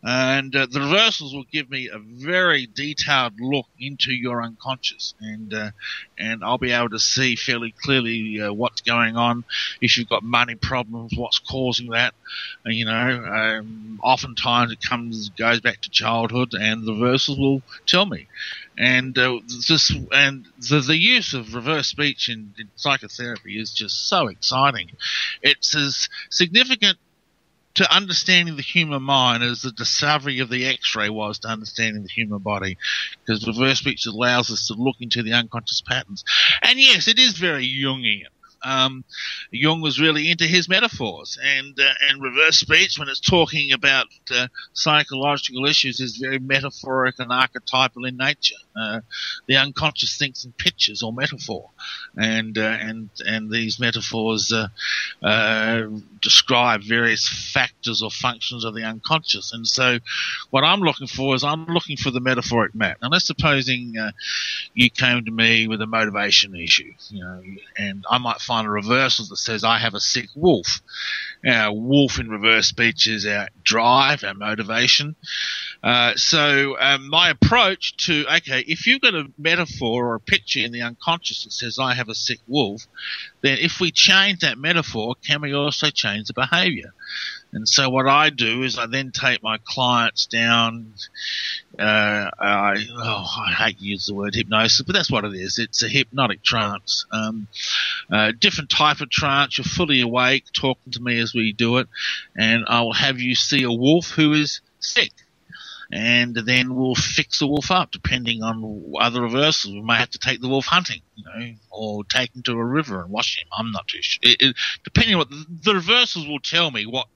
And the reversals will give me a very detailed look into your unconscious, and I'll be able to see fairly clearly what's going on. If you've got money problems, what's causing that? You know, oftentimes it goes back to childhood, and the reversals will tell me. And the use of reverse speech in psychotherapy is just so exciting. It's as significant to understanding the human mind as the discovery of the X-ray was to understanding the human body, because reverse speech allows us to look into the unconscious patterns. And yes, it is very Jungian. Jung was really into his metaphors, and reverse speech, when it's talking about psychological issues, is very metaphoric and archetypal in nature. The unconscious thinks in pictures or metaphor, and these metaphors describe various factors or functions of the unconscious. And so, what I'm looking for is the metaphoric map. Now, let's supposing you came to me with a motivation issue, you know, and I might find a reversal that says I have a sick wolf. Wolf in reverse speech is our drive, our motivation. So my approach to, if you've got a metaphor or a picture in the unconscious that says I have a sick wolf, then if we change that metaphor, can we also change the behavior? And so what I do is I then take my clients down. I hate to use the word hypnosis, but that's what it is. It's a hypnotic trance. Different type of trance. You're fully awake, talking to me as we do it, and I will have you see a wolf who is sick. And then we'll fix the wolf up, depending on other reversals. We may have to take the wolf hunting, you know, or take him to a river and wash him. I'm not too sure. Depending on what the reversals will tell me what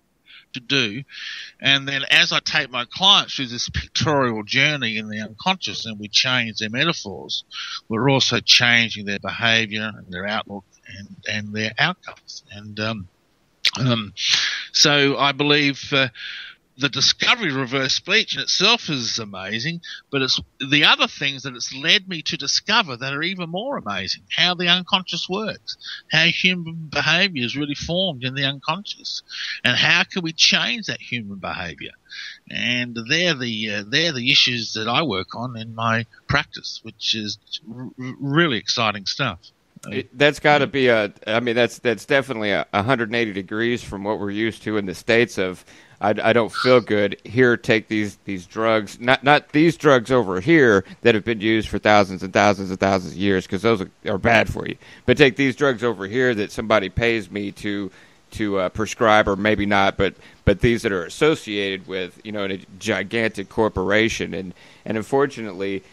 to do. And then as I take my clients through this pictorial journey in the unconscious and we change their metaphors, we're also changing their behavior and their outlook and their outcomes. And so I believe the discovery of reverse speech in itself is amazing, but it's the other things that it's led me to discover that are even more amazing. How the unconscious works, how human behavior is really formed in the unconscious, and how can we change that human behavior. And they're the issues that I work on in my practice, which is really exciting stuff. That's got to be that's definitely 180 degrees from what we're used to in the States of I don't feel good. Here, take these drugs. Not these drugs over here that have been used for thousands and thousands and thousands of years, because those are bad for you. But take these drugs over here that somebody pays me to prescribe, or maybe not, but these that are associated with, in a gigantic corporation. And unfortunately,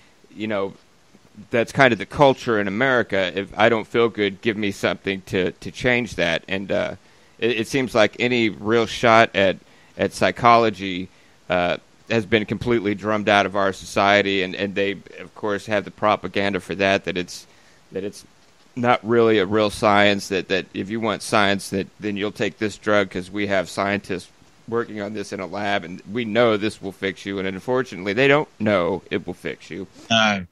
that's kind of the culture in America. If I don't feel good, give me something to change that. And it seems like any real shot at psychology has been completely drummed out of our society, and they, of course, have the propaganda for that it's not really a real science, that if you want science, then you'll take this drug because we have scientists working on this in a lab, and we know this will fix you. And unfortunately, they don't know it will fix you. No.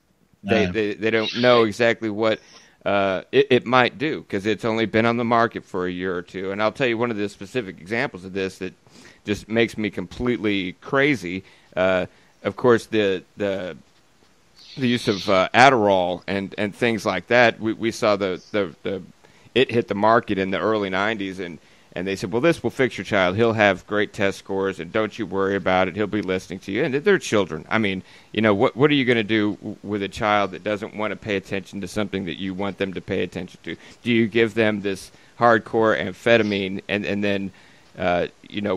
They don't know exactly what it might do, because it's only been on the market for a year or two. And I'll tell you one of the specific examples of this that just makes me completely crazy. Of course, the use of Adderall and things like that. We saw it hit the market in the early 90s, and they said, well, this will fix your child. He'll have great test scores, and don't you worry about it. He'll be listening to you. And they're children. I mean, what are you going to do with a child that doesn't want to pay attention to something that you want them to pay attention to? Do you give them this hardcore amphetamine and then,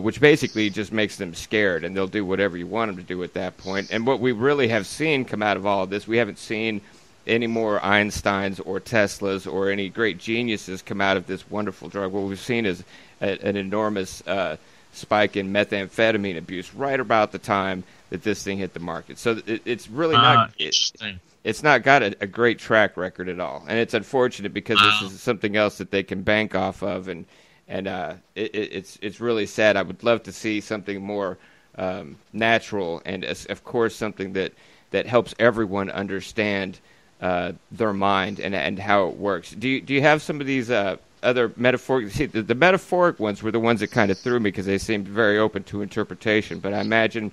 which basically just makes them scared, and they'll do whatever you want them to do at that point? And what we really have seen come out of all of this, we haven't seen any more Einsteins or Teslas or any great geniuses come out of this wonderful drug. What we've seen is an enormous spike in methamphetamine abuse right about the time that this thing hit the market. So it's really not it's not got a great track record at all, and it's unfortunate because this is something else that they can bank off of, and it's really sad. I would love to see something more natural, and of course something that helps everyone understand their mind and how it works. Do you have some of these other metaphoric? See, the metaphoric ones were the ones that kind of threw me because they seemed very open to interpretation. But I imagine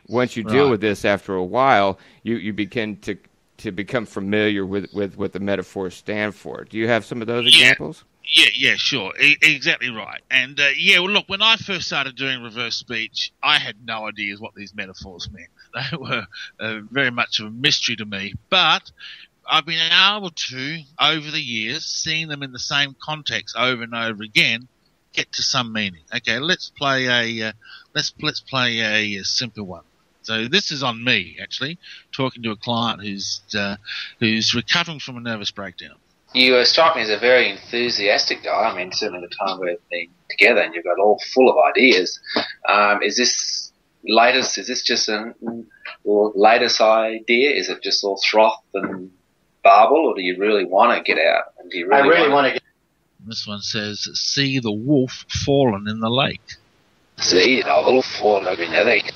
once you deal with this after a while, you begin to become familiar with what the metaphors stand for. Do you have some of those examples? Yeah, sure. Exactly right. And, well, look, when I first started doing reverse speech, I had no idea what these metaphors meant. They were very much of a mystery to me. But I've been able to, over the years, seeing them in the same context over and over again, get to some meaning. Okay, let's play a simple one. So this is on me, actually, talking to a client who's recovering from a nervous breakdown. You strike me as a very enthusiastic guy. I mean, certainly the time we've been together and you've got all full of ideas. Is this latest? Is this just your latest idea? Is it just all froth and barble, or do you really want to get out? And do you really I really want to get. This one says, "See the wolf fallen in the lake." See the wolf fallen in the lake.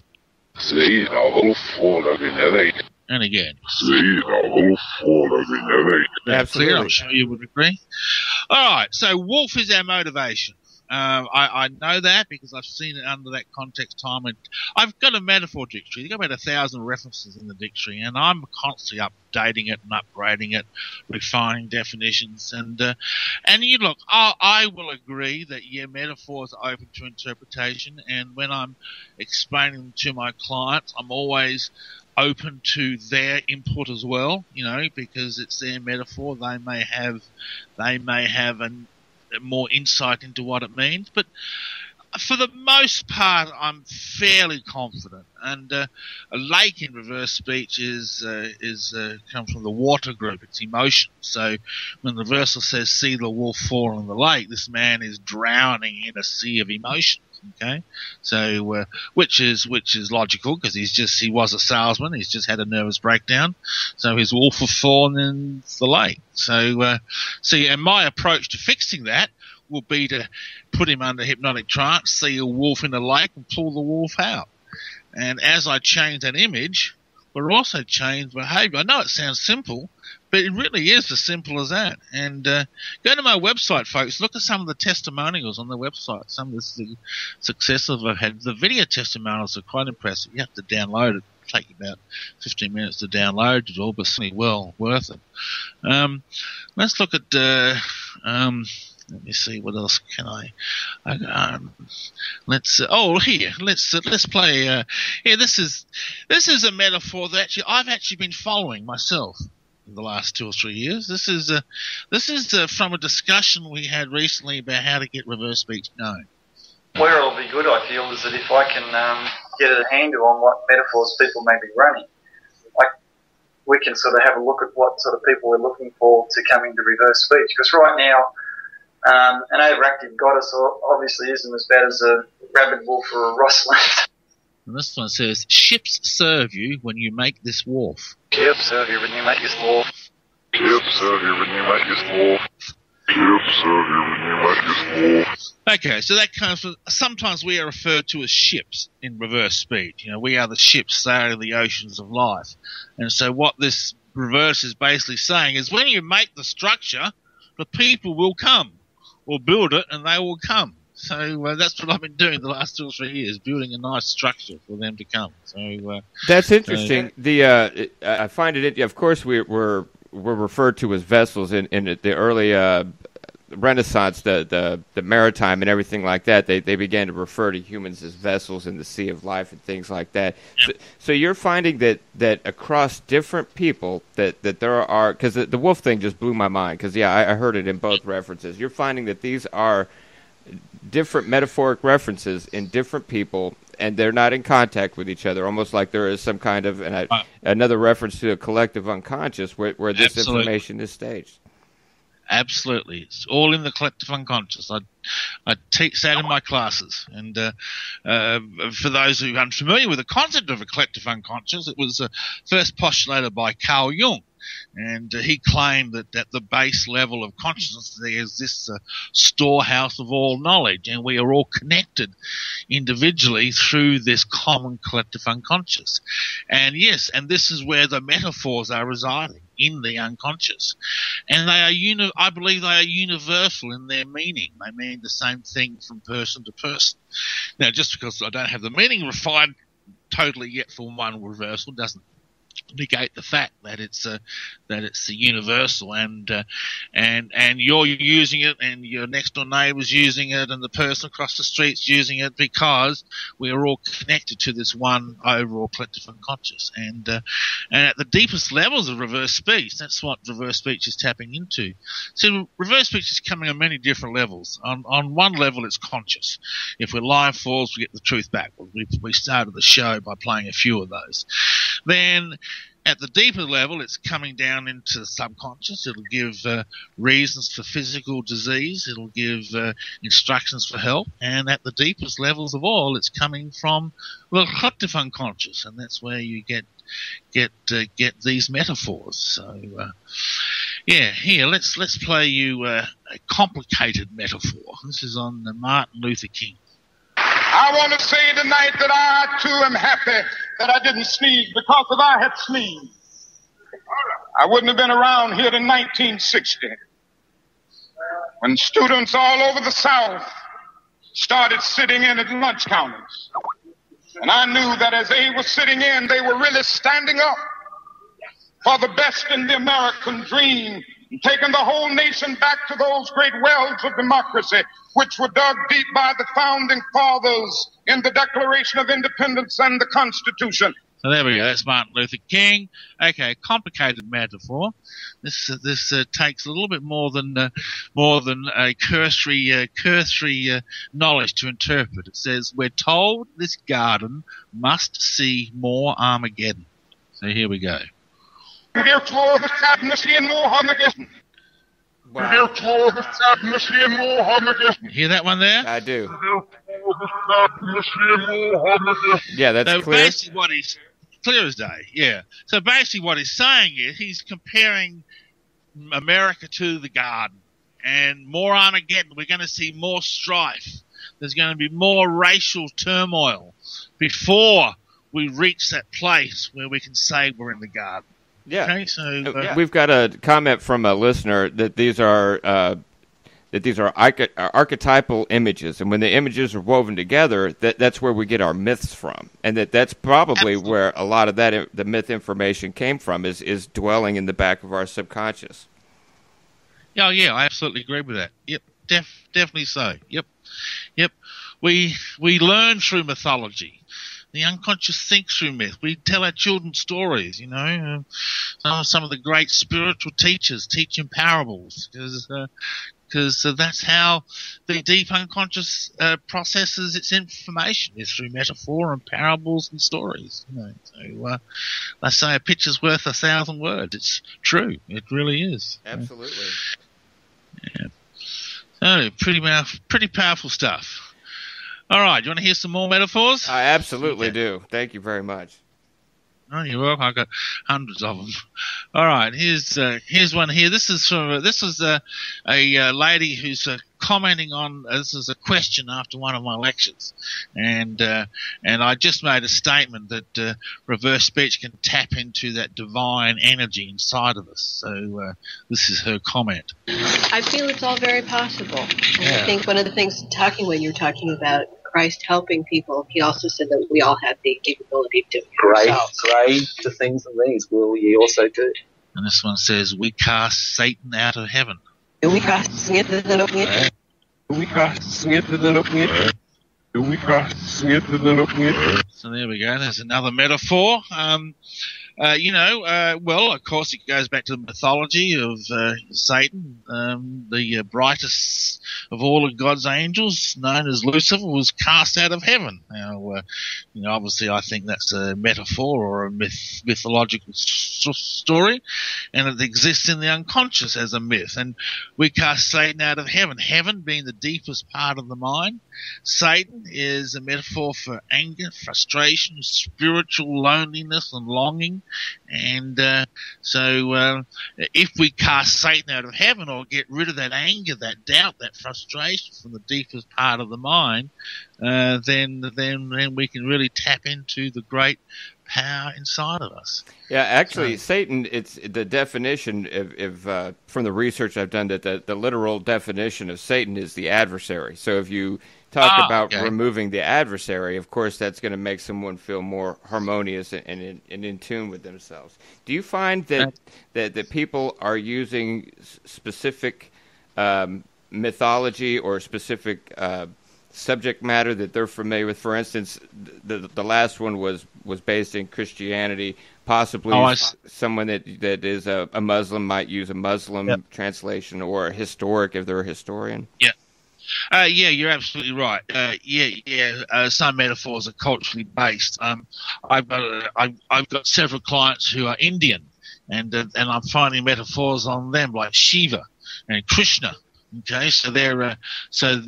See the wolf fallen in the lake. And again. See the wolf fallen in the lake. Absolutely. I'm sure you would agree. All right, so wolf is our motivation. I know that because I've seen it under that context time. And I've got a metaphor dictionary. You've got about 1,000 references in the dictionary, and I'm constantly updating it and upgrading it, refining definitions. And you look, I will agree that, metaphors are open to interpretation. And when I'm explaining them to my clients, I'm always open to their input as well, because it's their metaphor. They may have more insight into what it means, but for the most part, I'm fairly confident. And a lake in reverse speech comes from the water group. It's emotion. So when the reversal says, "See the wolf fall in the lake," this man is drowning in a sea of emotions. Okay, so which is logical because he was a salesman. He's just had a nervous breakdown, so his wolf has fallen in the lake. So and my approach to fixing that will be to put him under hypnotic trance, see a wolf in the lake, and pull the wolf out. And as I change that image, we're also changing behavior. I know it sounds simple, but it really is as simple as that. And go to my website, folks. Look at some of the testimonials on the website. Some of the successes I've had. The video testimonials are quite impressive. You have to download it. It'll take you about 15 minutes to download it all, but certainly well worth it. Let's look at Let me see, what else can let's play. This is a metaphor that I've actually been following myself in the last 2 or 3 years. This is from a discussion we had recently about how to get reverse speech known. Where it'll be good, I feel, is that if I can get a handle on what metaphors people may be running, we can sort of have a look at what sort of people we're looking for to come into reverse speech. Because right now, an overactive goddess obviously isn't as bad as a rabid wolf or a Rosalind. And this one says, ships serve you when you make this wharf. Ships serve you when you make this wharf. Ships serve you when you make this wharf. Ships serve you when you make this wharf. Okay, so that comes from, sometimes we are referred to as ships in reverse speech. We are the ships sailing the oceans of life. And so what this reverse is basically saying is when you make the structure, the people will come. Or build it and they will come. So that's what I've been doing the last 2 or 3 years, building a nice structure for them to come. So that's interesting. I find it. Of course, we're referred to as vessels in the early Renaissance, the maritime and everything like that. They began to refer to humans as vessels in the sea of life and things like that. Yep. So you're finding that across different people that there are, because the wolf thing just blew my mind. Because I heard it in both references. You're finding that these are different metaphoric references in different people, and they're not in contact with each other, almost like there is some kind of another reference to a collective unconscious where this information is staged. Absolutely. It's all in the collective unconscious. I teach that in my classes. And for those who are unfamiliar with the concept of a collective unconscious, it was first postulated by Carl Jung. And he claimed that at the base level of consciousness there is this storehouse of all knowledge, and we are all connected individually through this common collective unconscious. And yes, and this is where the metaphors are residing, in the unconscious. And they are I believe they are universal in their meaning. They mean the same thing from person to person. Now, just because I don't have the meaning refined totally yet for one reversal doesn't negate the fact that it's universal, and you're using it, and your next door neighbour's using it, and the person across the street's using it, because we are all connected to this one overall collective unconscious. And at the deepest levels of reverse speech, that's what reverse speech is tapping into. So reverse speech is coming on many different levels. On one level, it's conscious. If we're lying fools, we get the truth back. We started the show by playing a few of those. Then at the deeper level, it's coming down into the subconscious. It'll give reasons for physical disease. It'll give instructions for help. And at the deepest levels of all, it's coming from the collective unconscious, and that's where you get these metaphors. So here, let's play you a complicated metaphor. This is on Martin Luther King. I want to say tonight that I, too, am happy that I didn't sneeze, because if I had sneezed, I wouldn't have been around here in 1960, when students all over the South started sitting in at lunch counters. And I knew that as they were sitting in, they were really standing up for the best in the American dream, and taking the whole nation back to those great wells of democracy, which were dug deep by the founding fathers in the Declaration of Independence and the Constitution. So there we go. That's Martin Luther King. Okay, complicated metaphor. This takes a little bit more than a cursory knowledge to interpret. It says, "We're told this garden must see more Armageddon." So here we go. Therefore, the sadness in more Armageddon. Wow. Therefore, the sadness in more Armageddon. Hear that one there? I do. Therefore, the sadness in more Armageddon. Yeah, that's so clear. Basically what he's clear as day. Yeah. So basically, what he's saying is he's comparing America to the garden, and more Armageddon. We're going to see more strife. There's going to be more racial turmoil before we reach that place where we can say we're in the garden. Yeah. Okay, so we've got a comment from a listener that these are archetypal images, and when the images are woven together, that's where we get our myths from, and that's probably Absolutely. Where a lot of the myth information came from is dwelling in the back of our subconscious. Yeah, I absolutely agree with that. Yep. definitely so. Yep. We learn through mythology. The unconscious thinks through myth. We tell our children stories, you know. Some of the great spiritual teachers teach in parables because that's how the deep unconscious processes its information, is through metaphor and parables and stories. You know. So they say a picture's worth 1,000 words. It's true. It really is. Absolutely. Yeah. So pretty powerful stuff. All right, do you want to hear some more metaphors? I absolutely do. Thank you very much. Oh, you're welcome. I've got hundreds of them. All right, here's one here. This is a lady who's commenting on. This is a question after one of my lectures, and I just made a statement that reverse speech can tap into that divine energy inside of us. So this is her comment. I feel it's all very possible. And I think one of the things when you're talking about Christ helping people, he also said that we all have the capability to do greater things than these will ye also do. And this one says, we cast Satan out of heaven. We cast Satan out of heaven. We cast Satan out of heaven. We cast Satan out of heaven. So there we go. There's another metaphor. Well, of course, it goes back to the mythology of Satan, the brightest of all of God's angels, known as Lucifer, was cast out of heaven. Now, obviously, I think that's a metaphor or a mythological story, and it exists in the unconscious as a myth. And we cast Satan out of heaven. Heaven being the deepest part of the mind. Satan is a metaphor for anger, frustration, spiritual loneliness, and longing. And so if we cast Satan out of heaven or get rid of that anger, that doubt, that frustration from the deepest part of the mind, then we can really tap into the great power inside of us. Yeah, actually, Satan, it's the definition, if from the research I've done, that the literal definition of Satan is the adversary. So if you talk about removing the adversary, of course, that's going to make someone feel more harmonious and in tune with themselves. Do you find that people are using specific mythology or specific subject matter that they're familiar with? For instance, the last one was based in Christianity. Possibly someone that is a Muslim might use a Muslim translation, or a historic if they're a historian. Yeah. You're absolutely right. Some metaphors are culturally based. I've got several clients who are Indian, and I'm finding metaphors on them like Shiva and Krishna. Okay, so they're so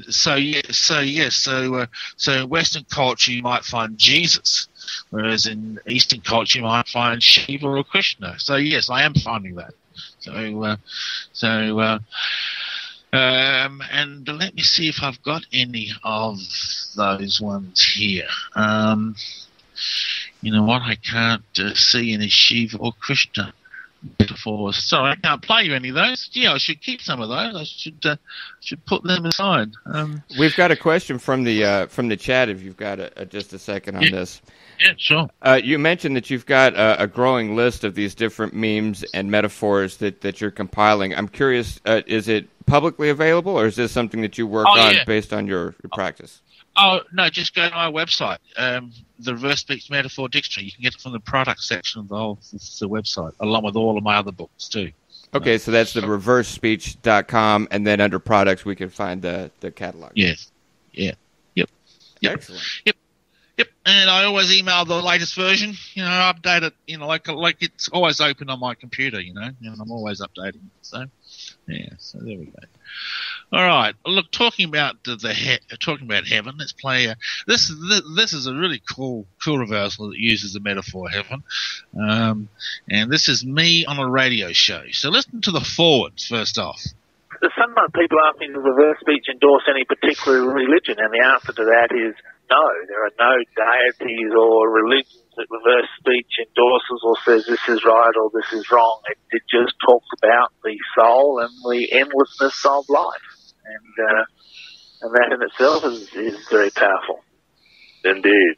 in Western culture you might find Jesus, whereas in Eastern culture you might find Shiva or Krishna. So yes, I am finding that. And let me see if I've got any of those ones here. You know what? I can't see any Shiva or Krishna metaphors. Sorry, I can't play you any of those. Yeah, I should keep some of those. I should put them aside. We've got a question from the chat. If you've got just a second on this. Yeah, sure. You mentioned that you've got a growing list of these different memes and metaphors that you're compiling. I'm curious, is it publicly available, or is this something that you work on based on your practice? Oh, no, just go to my website, the Reverse Speech Metaphor Dictionary. You can get it from the product section of the website, along with all of my other books, too. Okay, so that's the reversespeech.com, and then under products we can find the catalog. Yes. Yeah. Yep. Excellent. Yep, and I always email the latest version. Update it. Like it's always open on my computer. And I'm always updating it. So, yeah. So there we go. All right. Look, talking about heaven. Let's play. This is a really cool reversal that uses the metaphor heaven. And this is me on a radio show. So listen to the forwards first off. Some people ask me, does reverse speech endorse any particular religion? And the answer to that is no. There are no deities or religions that reverse speech endorses or says this is right or this is wrong. It just talks about the soul and the endlessness of life. And that in itself is very powerful. Indeed.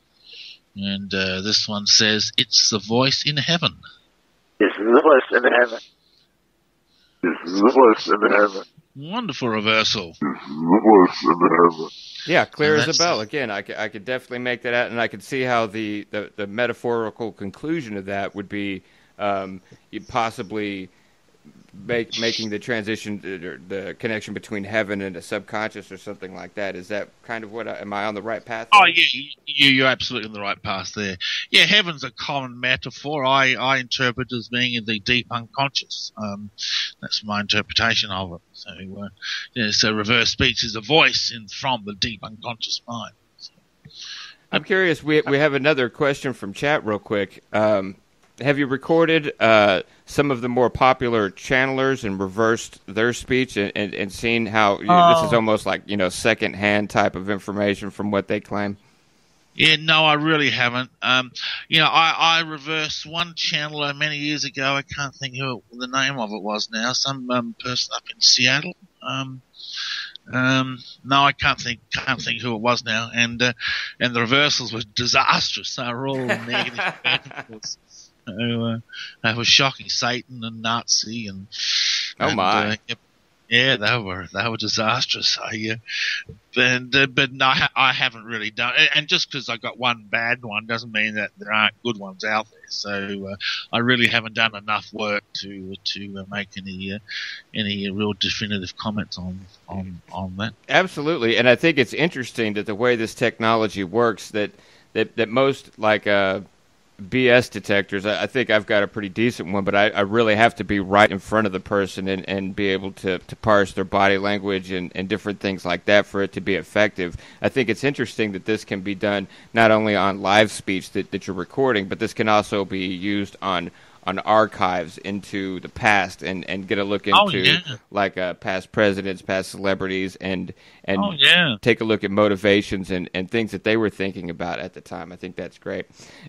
And this one says, it's the voice in heaven. Yes, it's the voice in heaven. This is the voice in heaven. Wonderful reversal. Yeah, clear as a bell. Again, I could definitely make that out, and I could see how the metaphorical conclusion of that would be possibly making the transition, the connection between heaven and the subconscious or something like that. Is that kind of what am I on the right path there? Oh, yeah, you're absolutely on the right path there. Yeah, heaven's a common metaphor. I interpret as being in the deep unconscious. That's my interpretation of it. So reverse speech is a voice from the deep unconscious mind. So. I'm curious, we have another question from chat real quick. Have you recorded some of the more popular channelers and reversed their speech and seen how this is almost like, second-hand type of information from what they claim? Yeah, no, I really haven't. I reversed one channeler many years ago. I can't think who the name of it was now. Some person up in Seattle. No, I can't think who it was now. And the reversals were disastrous. They were all negative. They were shocking, Satan and Nazi and oh my, yeah, they were disastrous. But no, I haven't really done it. And just because I got one bad one doesn't mean that there aren't good ones out there. So I really haven't done enough work to make any real definitive comments on that. Absolutely, and I think it's interesting that the way this technology works, that most BS detectors, I think I've got a pretty decent one, but I really have to be right in front of the person and be able to parse their body language and different things like that for it to be effective. I think it's interesting that this can be done not only on live speech that you're recording, but this can also be used on archives into the past and get a look into past presidents, past celebrities, and take a look at motivations and things that they were thinking about at the time. I think that's great.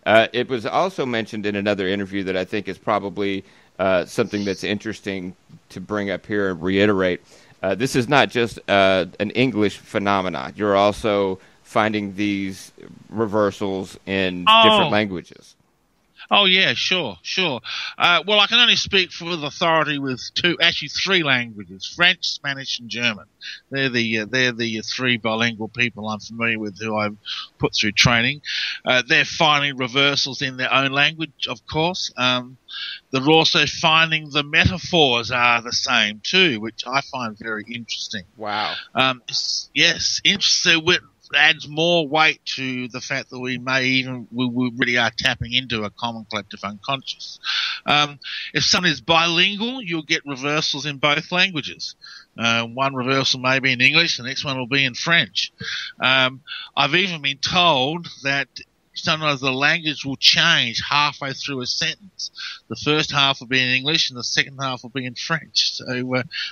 It was also mentioned in another interview that I think is probably something that's interesting to bring up here and reiterate. This is not just an English phenomenon. You're also finding these reversals in different languages. Oh yeah, sure. Well, I can only speak with authority with three languages: French, Spanish, and German. They're the three bilingual people I'm familiar with who I've put through training. They're finding reversals in their own language, of course. They're also finding the metaphors are the same too, which I find very interesting. Wow. Yes, interesting. Adds more weight to the fact that we really are tapping into a common collective unconscious. If someone is bilingual, you'll get reversals in both languages. One reversal may be in English, the next one will be in French. I've even been told that sometimes the language will change halfway through a sentence. The first half will be in English and the second half will be in French. So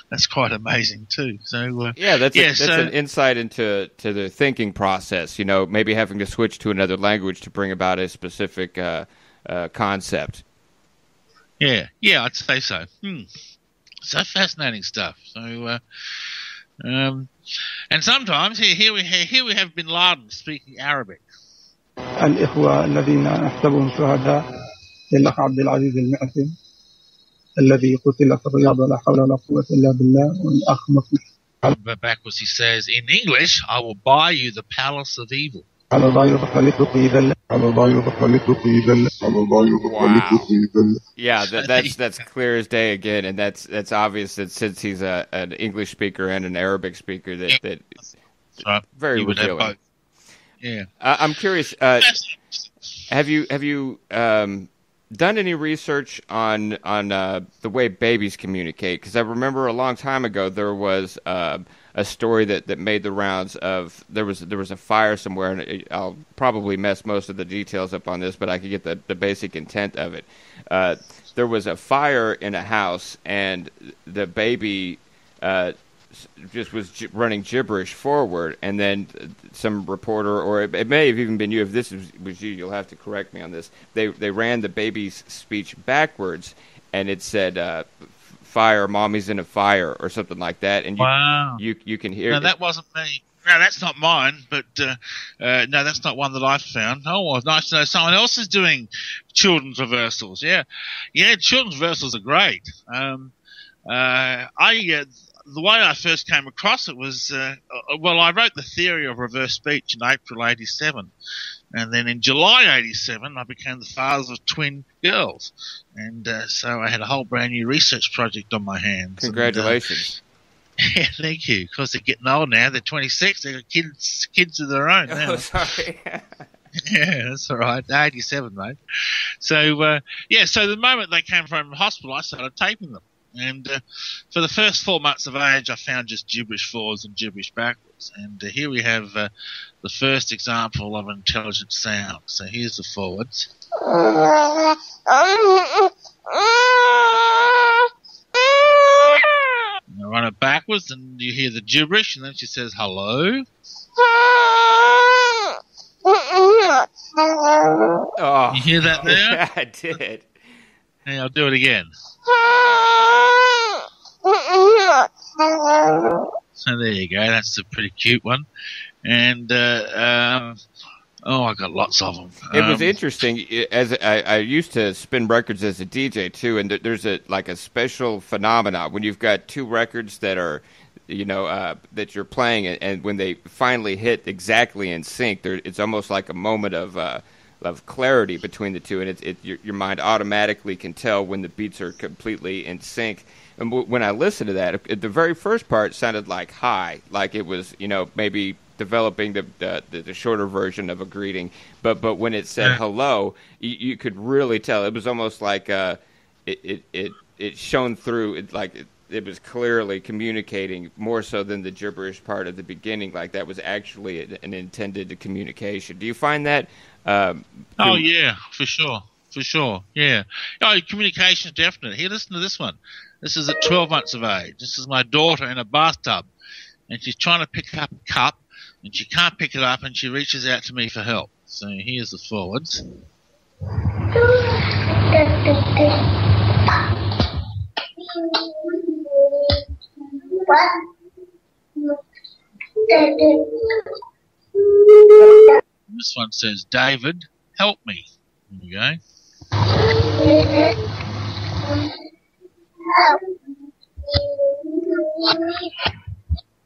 that's quite amazing too. So that's an insight into the thinking process. Maybe having to switch to another language to bring about a specific concept. Yeah, I'd say so. So fascinating stuff. So and sometimes here we have Bin Laden speaking Arabic. الإخوة الذين نحسبهم شهداء للأخ عبد العزيز المعسي الذي قتل في الرياض لا حول ولا قوة إلا بالله والأخ مصلح. Backwards he says, in English, I will buy you the palace of evil. Yeah, that's clear as day again, and that's obvious that since he's an English speaker and an Arabic speaker, that very revealing. Yeah, I'm curious. Have you done any research on the way babies communicate? Because I remember a long time ago there was a story that made the rounds of there was a fire somewhere, and I'll probably mess most of the details up on this, but I could get the basic intent of it. There was a fire in a house, and the baby just was running gibberish forward, and then some reporter, or it may have even been you, if this was you, you'll have to correct me on this, they ran the baby's speech backwards, and it said fire, mommy's in a fire, or something like that, and you can hear no, that wasn't me. No, that's not mine, but no, that's not one that I found. Oh, well, nice to know someone else is doing children's reversals. Yeah, children's reversals are great. the way I first came across it was, I wrote the theory of reverse speech in April '87, and then in July '87 I became the father of twin girls, and so I had a whole brand new research project on my hands. Congratulations! Yeah, thank you. Of course, they're getting old now. They're 26. They've got kids of their own now. Oh, sorry. Yeah, that's all right. 87, mate. So, so the moment they came from the hospital, I started taping them. And for the first 4 months of age, I found just gibberish forwards and gibberish backwards. And here we have the first example of an intelligent sound. So here's the forwards. And I run it backwards, and you hear the gibberish, and then she says, hello. Oh. You hear that there? Yeah, I did. Yeah, I'll do it again. So there you go. That's a pretty cute one. And, I got lots of them. It was interesting. As I used to spin records as a DJ too, and there's a special phenomena when you've got two records that are, that you're playing, and when they finally hit exactly in sync, it's almost like a moment of clarity between the two, and your mind automatically can tell when the beats are completely in sync. And when I listened to that, the very first part sounded like hi, like it was maybe developing the shorter version of a greeting, but when it said hello, you could really tell. It was almost like it shone through. It was clearly communicating more so than the gibberish part at the beginning. Like that was actually an intended communication. Do you find that? Oh yeah, for sure, yeah. Oh, communication is definite. Here, listen to this one. This is at 12 months of age. This is my daughter in a bathtub, and she's trying to pick up a cup, and she can't pick it up, and she reaches out to me for help. So here's the forwards. This one says, David, help me. Here we go.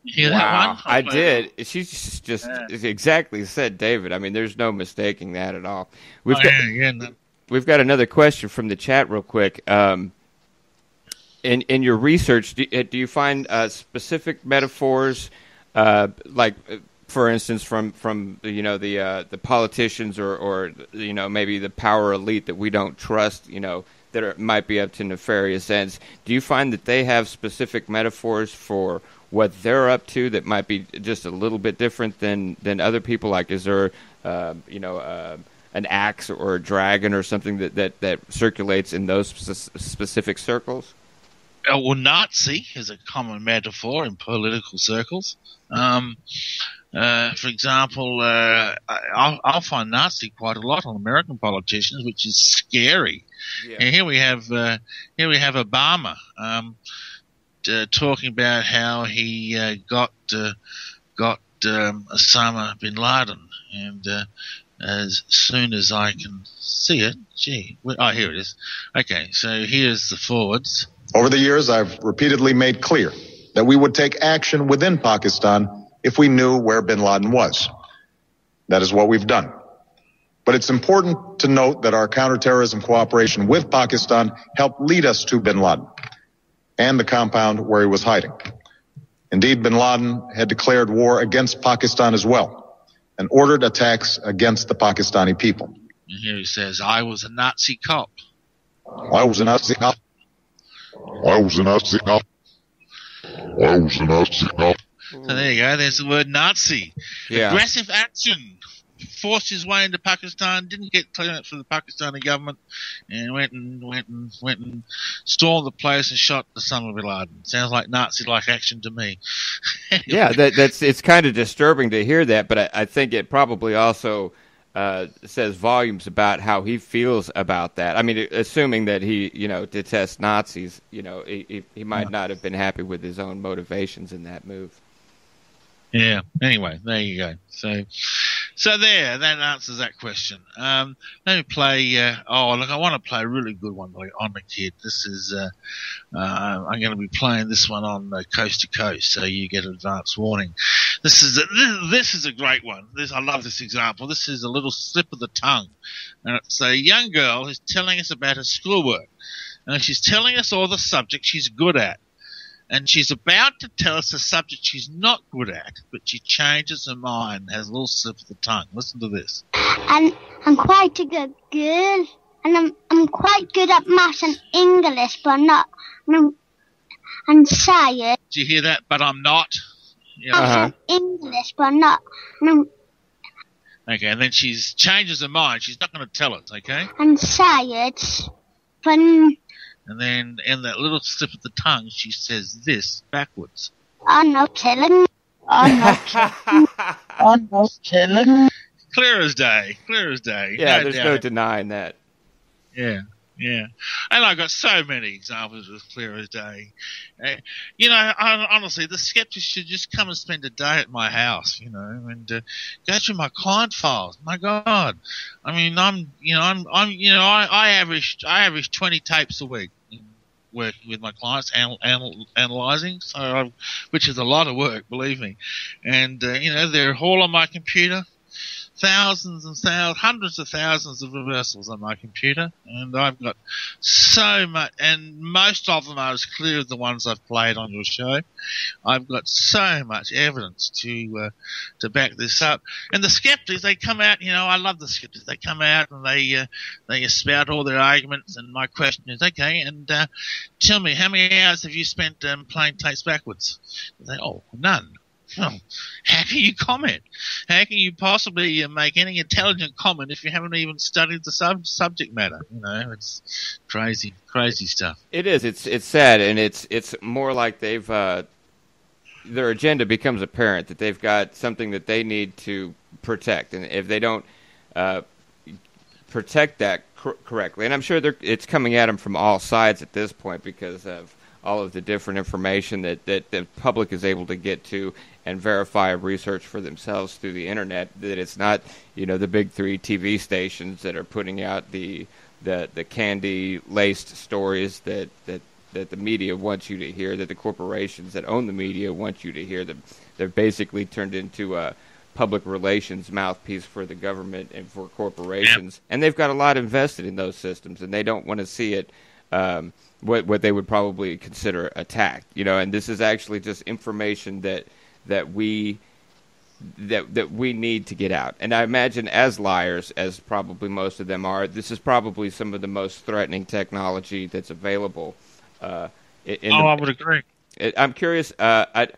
You hear that one? I did. She's just exactly said David. I mean, there's no mistaking that at all. We've got another question from the chat real quick. In your research, do you find specific metaphors, like, for instance, from the politicians or maybe the power elite that we don't trust, that might be up to nefarious ends? Do you find that they have specific metaphors for what they're up to that might be just a little bit different than other people? Like, is there an axe or a dragon or something that circulates in those specific circles? Well, Nazi is a common metaphor in political circles. For example, I'll find Nazi quite a lot on American politicians, which is scary. Yeah. And here we have Obama talking about how he got Osama bin Laden, and as soon as I can see it, here it is. Okay, so here's the forwards. Over the years, I've repeatedly made clear that we would take action within Pakistan if we knew where bin Laden was. That is what we've done. But it's important to note that our counterterrorism cooperation with Pakistan helped lead us to bin Laden and the compound where he was hiding. Indeed, bin Laden had declared war against Pakistan as well and ordered attacks against the Pakistani people. And here he says, I was a Nazi cop. I was a Nazi cop. I was a Nazi cop. I was a Nazi cop. So there you go. There's the word Nazi. Yeah. Aggressive action. Forced his way into Pakistan. Didn't get clearance from the Pakistani government, and went and stormed the place and shot Osama bin Laden. Sounds like Nazi-like action to me. Yeah, it's kind of disturbing to hear that, but I think it probably also says volumes about how he feels about that. I mean, assuming that he detests Nazis, he might not have been happy with his own motivations in that move. Yeah. Anyway, there you go. So, So there, that answers that question. Let me play. I want to play a really good one on the kid. This is. I'm going to be playing this one on Coast to Coast, so you get advance warning. This is a great one. I love this example. This is a little slip of the tongue, and it's a young girl who's telling us about her schoolwork, and she's telling us all the subjects she's good at. And she's about to tell us a subject she's not good at, but she changes her mind and has a little slip of the tongue. Listen to this. I'm quite a good girl, and I'm quite good at maths and English, but I'm not. And science. Do you hear that? But I'm not. Yeah. Maths and English, but I'm not. Okay, and then she changes her mind. She's not going to tell us. Okay. And science, but. And then in that little slip of the tongue, she says this backwards. I'm not telling. I'm not telling. Clear as day. Clear as day. Yeah, there's no denying that. Yeah. And I've got so many examples of clear as day. Honestly, the Skeptics should just come and spend a day at my house, and go through my client files. My God, I mean, I average 20 tapes a week working with my clients, analyzing, which is a lot of work, believe me. And they're all on my computer. Thousands and thousands, hundreds of thousands of reversals on my computer, and I've got so much, and most of them are as clear as the ones I've played on your show. I've got so much evidence to back this up. And the Skeptics, they come out, I love the Skeptics. They come out and they spout all their arguments, and my question is, okay, and tell me, how many hours have you spent playing tapes backwards? They say, none. Oh, how can you comment? How can you possibly make any intelligent comment if you haven't even studied the subject matter? It's crazy stuff. It is. It's sad, and it's more like they've their agenda becomes apparent that they've got something that they need to protect, and if they don't protect that correctly, and I'm sure it's coming at them from all sides at this point because of all of the different information that the public is able to get to and verify research for themselves through the internet, that it's not, the big three TV stations that are putting out the candy-laced stories that the media wants you to hear, that the corporations that own the media want you to hear. They're basically turned into a public relations mouthpiece for the government and for corporations. Yep. And they've got a lot invested in those systems, and they don't want to see it what they would probably consider attacked. And this is actually just information that we need to get out. And I imagine as liars, as probably most of them are, this is probably some of the most threatening technology that's available. I would agree. I'm curious. I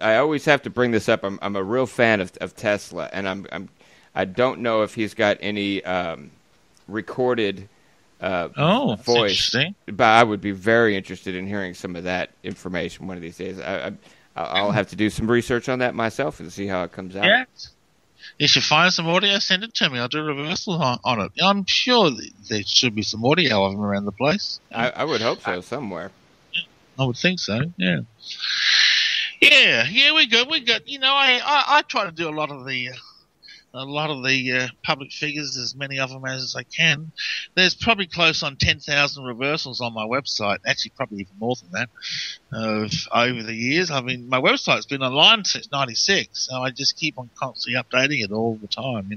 always have to bring this up. I'm a real fan of Tesla, and I don't know if he's got any recorded voice, but I would be very interested in hearing some of that information one of these days. I'll have to do some research on that myself and see how it comes out. Yeah. If you find some audio, send it to me. I'll do a reversal on it. I'm sure there should be some audio of them around the place. I would hope so, somewhere. I would think so, yeah. Yeah, we got. I try to do a lot of the public figures, as many of them as I can. There's probably close on 10,000 reversals on my website. Actually, probably even more than that over the years. I mean, my website's been online since '96, so I just keep on constantly updating it all the time.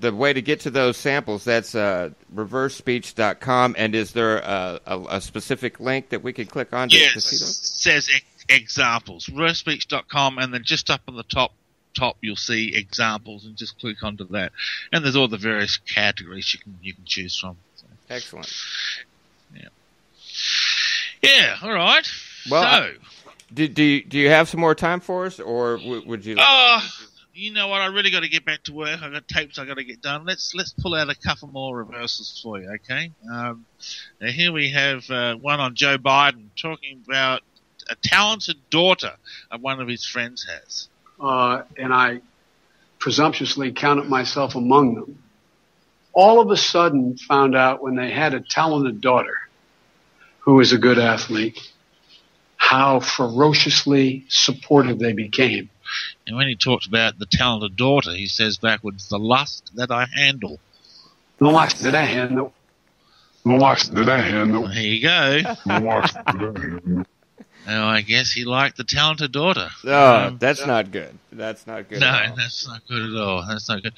The way to get to those samples, that's reversespeech.com, and is there a specific link that we can click on to see those? It says examples, reversespeech.com, and then just up on the top you'll see examples, and just click onto that, and there's all the various categories you can choose from. So. Excellent. Yeah. All right. Well, do you have some more time for us, or would you? You know what? I really got to get back to work. I've got tapes I got to get done. Let's pull out a couple more reversals for you, okay? Here we have one on Joe Biden talking about a talented daughter one of his friends has. And I presumptuously counted myself among them. All of a sudden found out when they had a talented daughter who was a good athlete, how ferociously supportive they became. And when he talked about the talented daughter, he says backwards, the lust that I handle. The lust that I handle. The lust that I handle. There you go. The lust that I handle. Oh, I guess he liked the talented daughter. Oh, that's not good. That's not good. No, that's not good at all. That's not good.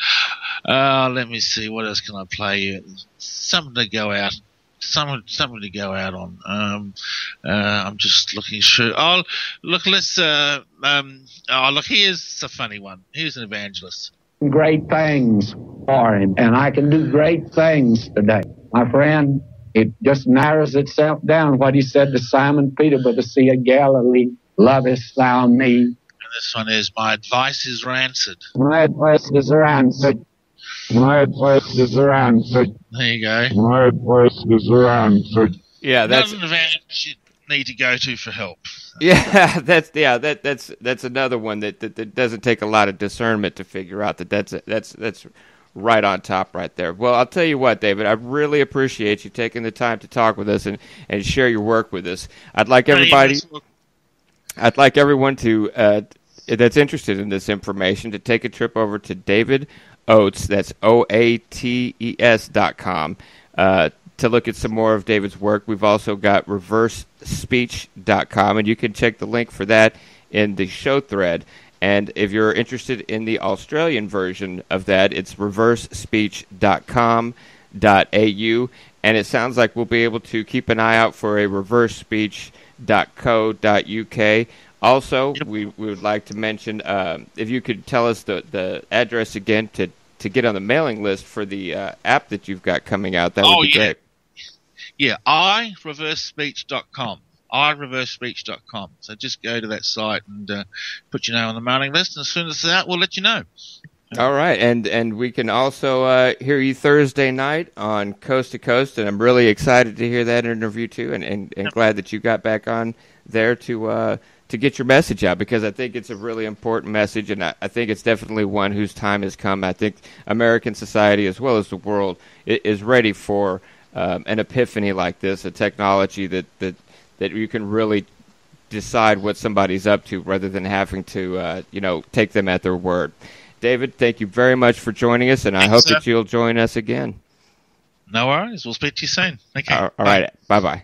Let me see. What else can I play you? Something to go out. Something to go out on. I'm just looking through. Oh, look. Let's. Look. Here's a funny one. Here's an evangelist. Great things for him, and I can do great things today, my friend. It just narrows itself down what he said to Simon Peter by the Sea of Galilee. Lovest thou me? And this one is, my advice is rancid. My advice is rancid. My advice is rancid. There you go. My advice is rancid. Yeah, that's not an event you need to go to for help. Yeah, that's another one that doesn't take a lot of discernment to figure out that's right on top right there. Well, I'll tell you what, David, I really appreciate you taking the time to talk with us and share your work with us. I'd like everyone to that's interested in this information to take a trip over to David Oates, that's OATES.com, to look at some more of David's work. We've also got reversespeech.com, and you can check the link for that in the show thread. And if you're interested in the Australian version of that, it's reversespeech.com.au. And it sounds like we'll be able to keep an eye out for a reversespeech.co.uk. Also, we would like to mention, if you could tell us the address again to get on the mailing list for the app that you've got coming out, that would be great. Yeah, ireversespeech.com. ireversespeech.com. So just go to that site and put your name on the mailing list, and as soon as it's out, we'll let you know. All right, and we can also hear you Thursday night on Coast to Coast, and I'm really excited to hear that interview too, and glad that you got back on there to get your message out, because I think it's a really important message, and I think it's definitely one whose time has come. I think American society, as well as the world, is ready for an epiphany like this, a technology that you can really decide what somebody's up to rather than having to, take them at their word. David, thank you very much for joining us, and I hope that you'll join us again. No worries. We'll speak to you soon. Okay. All right. Bye-bye.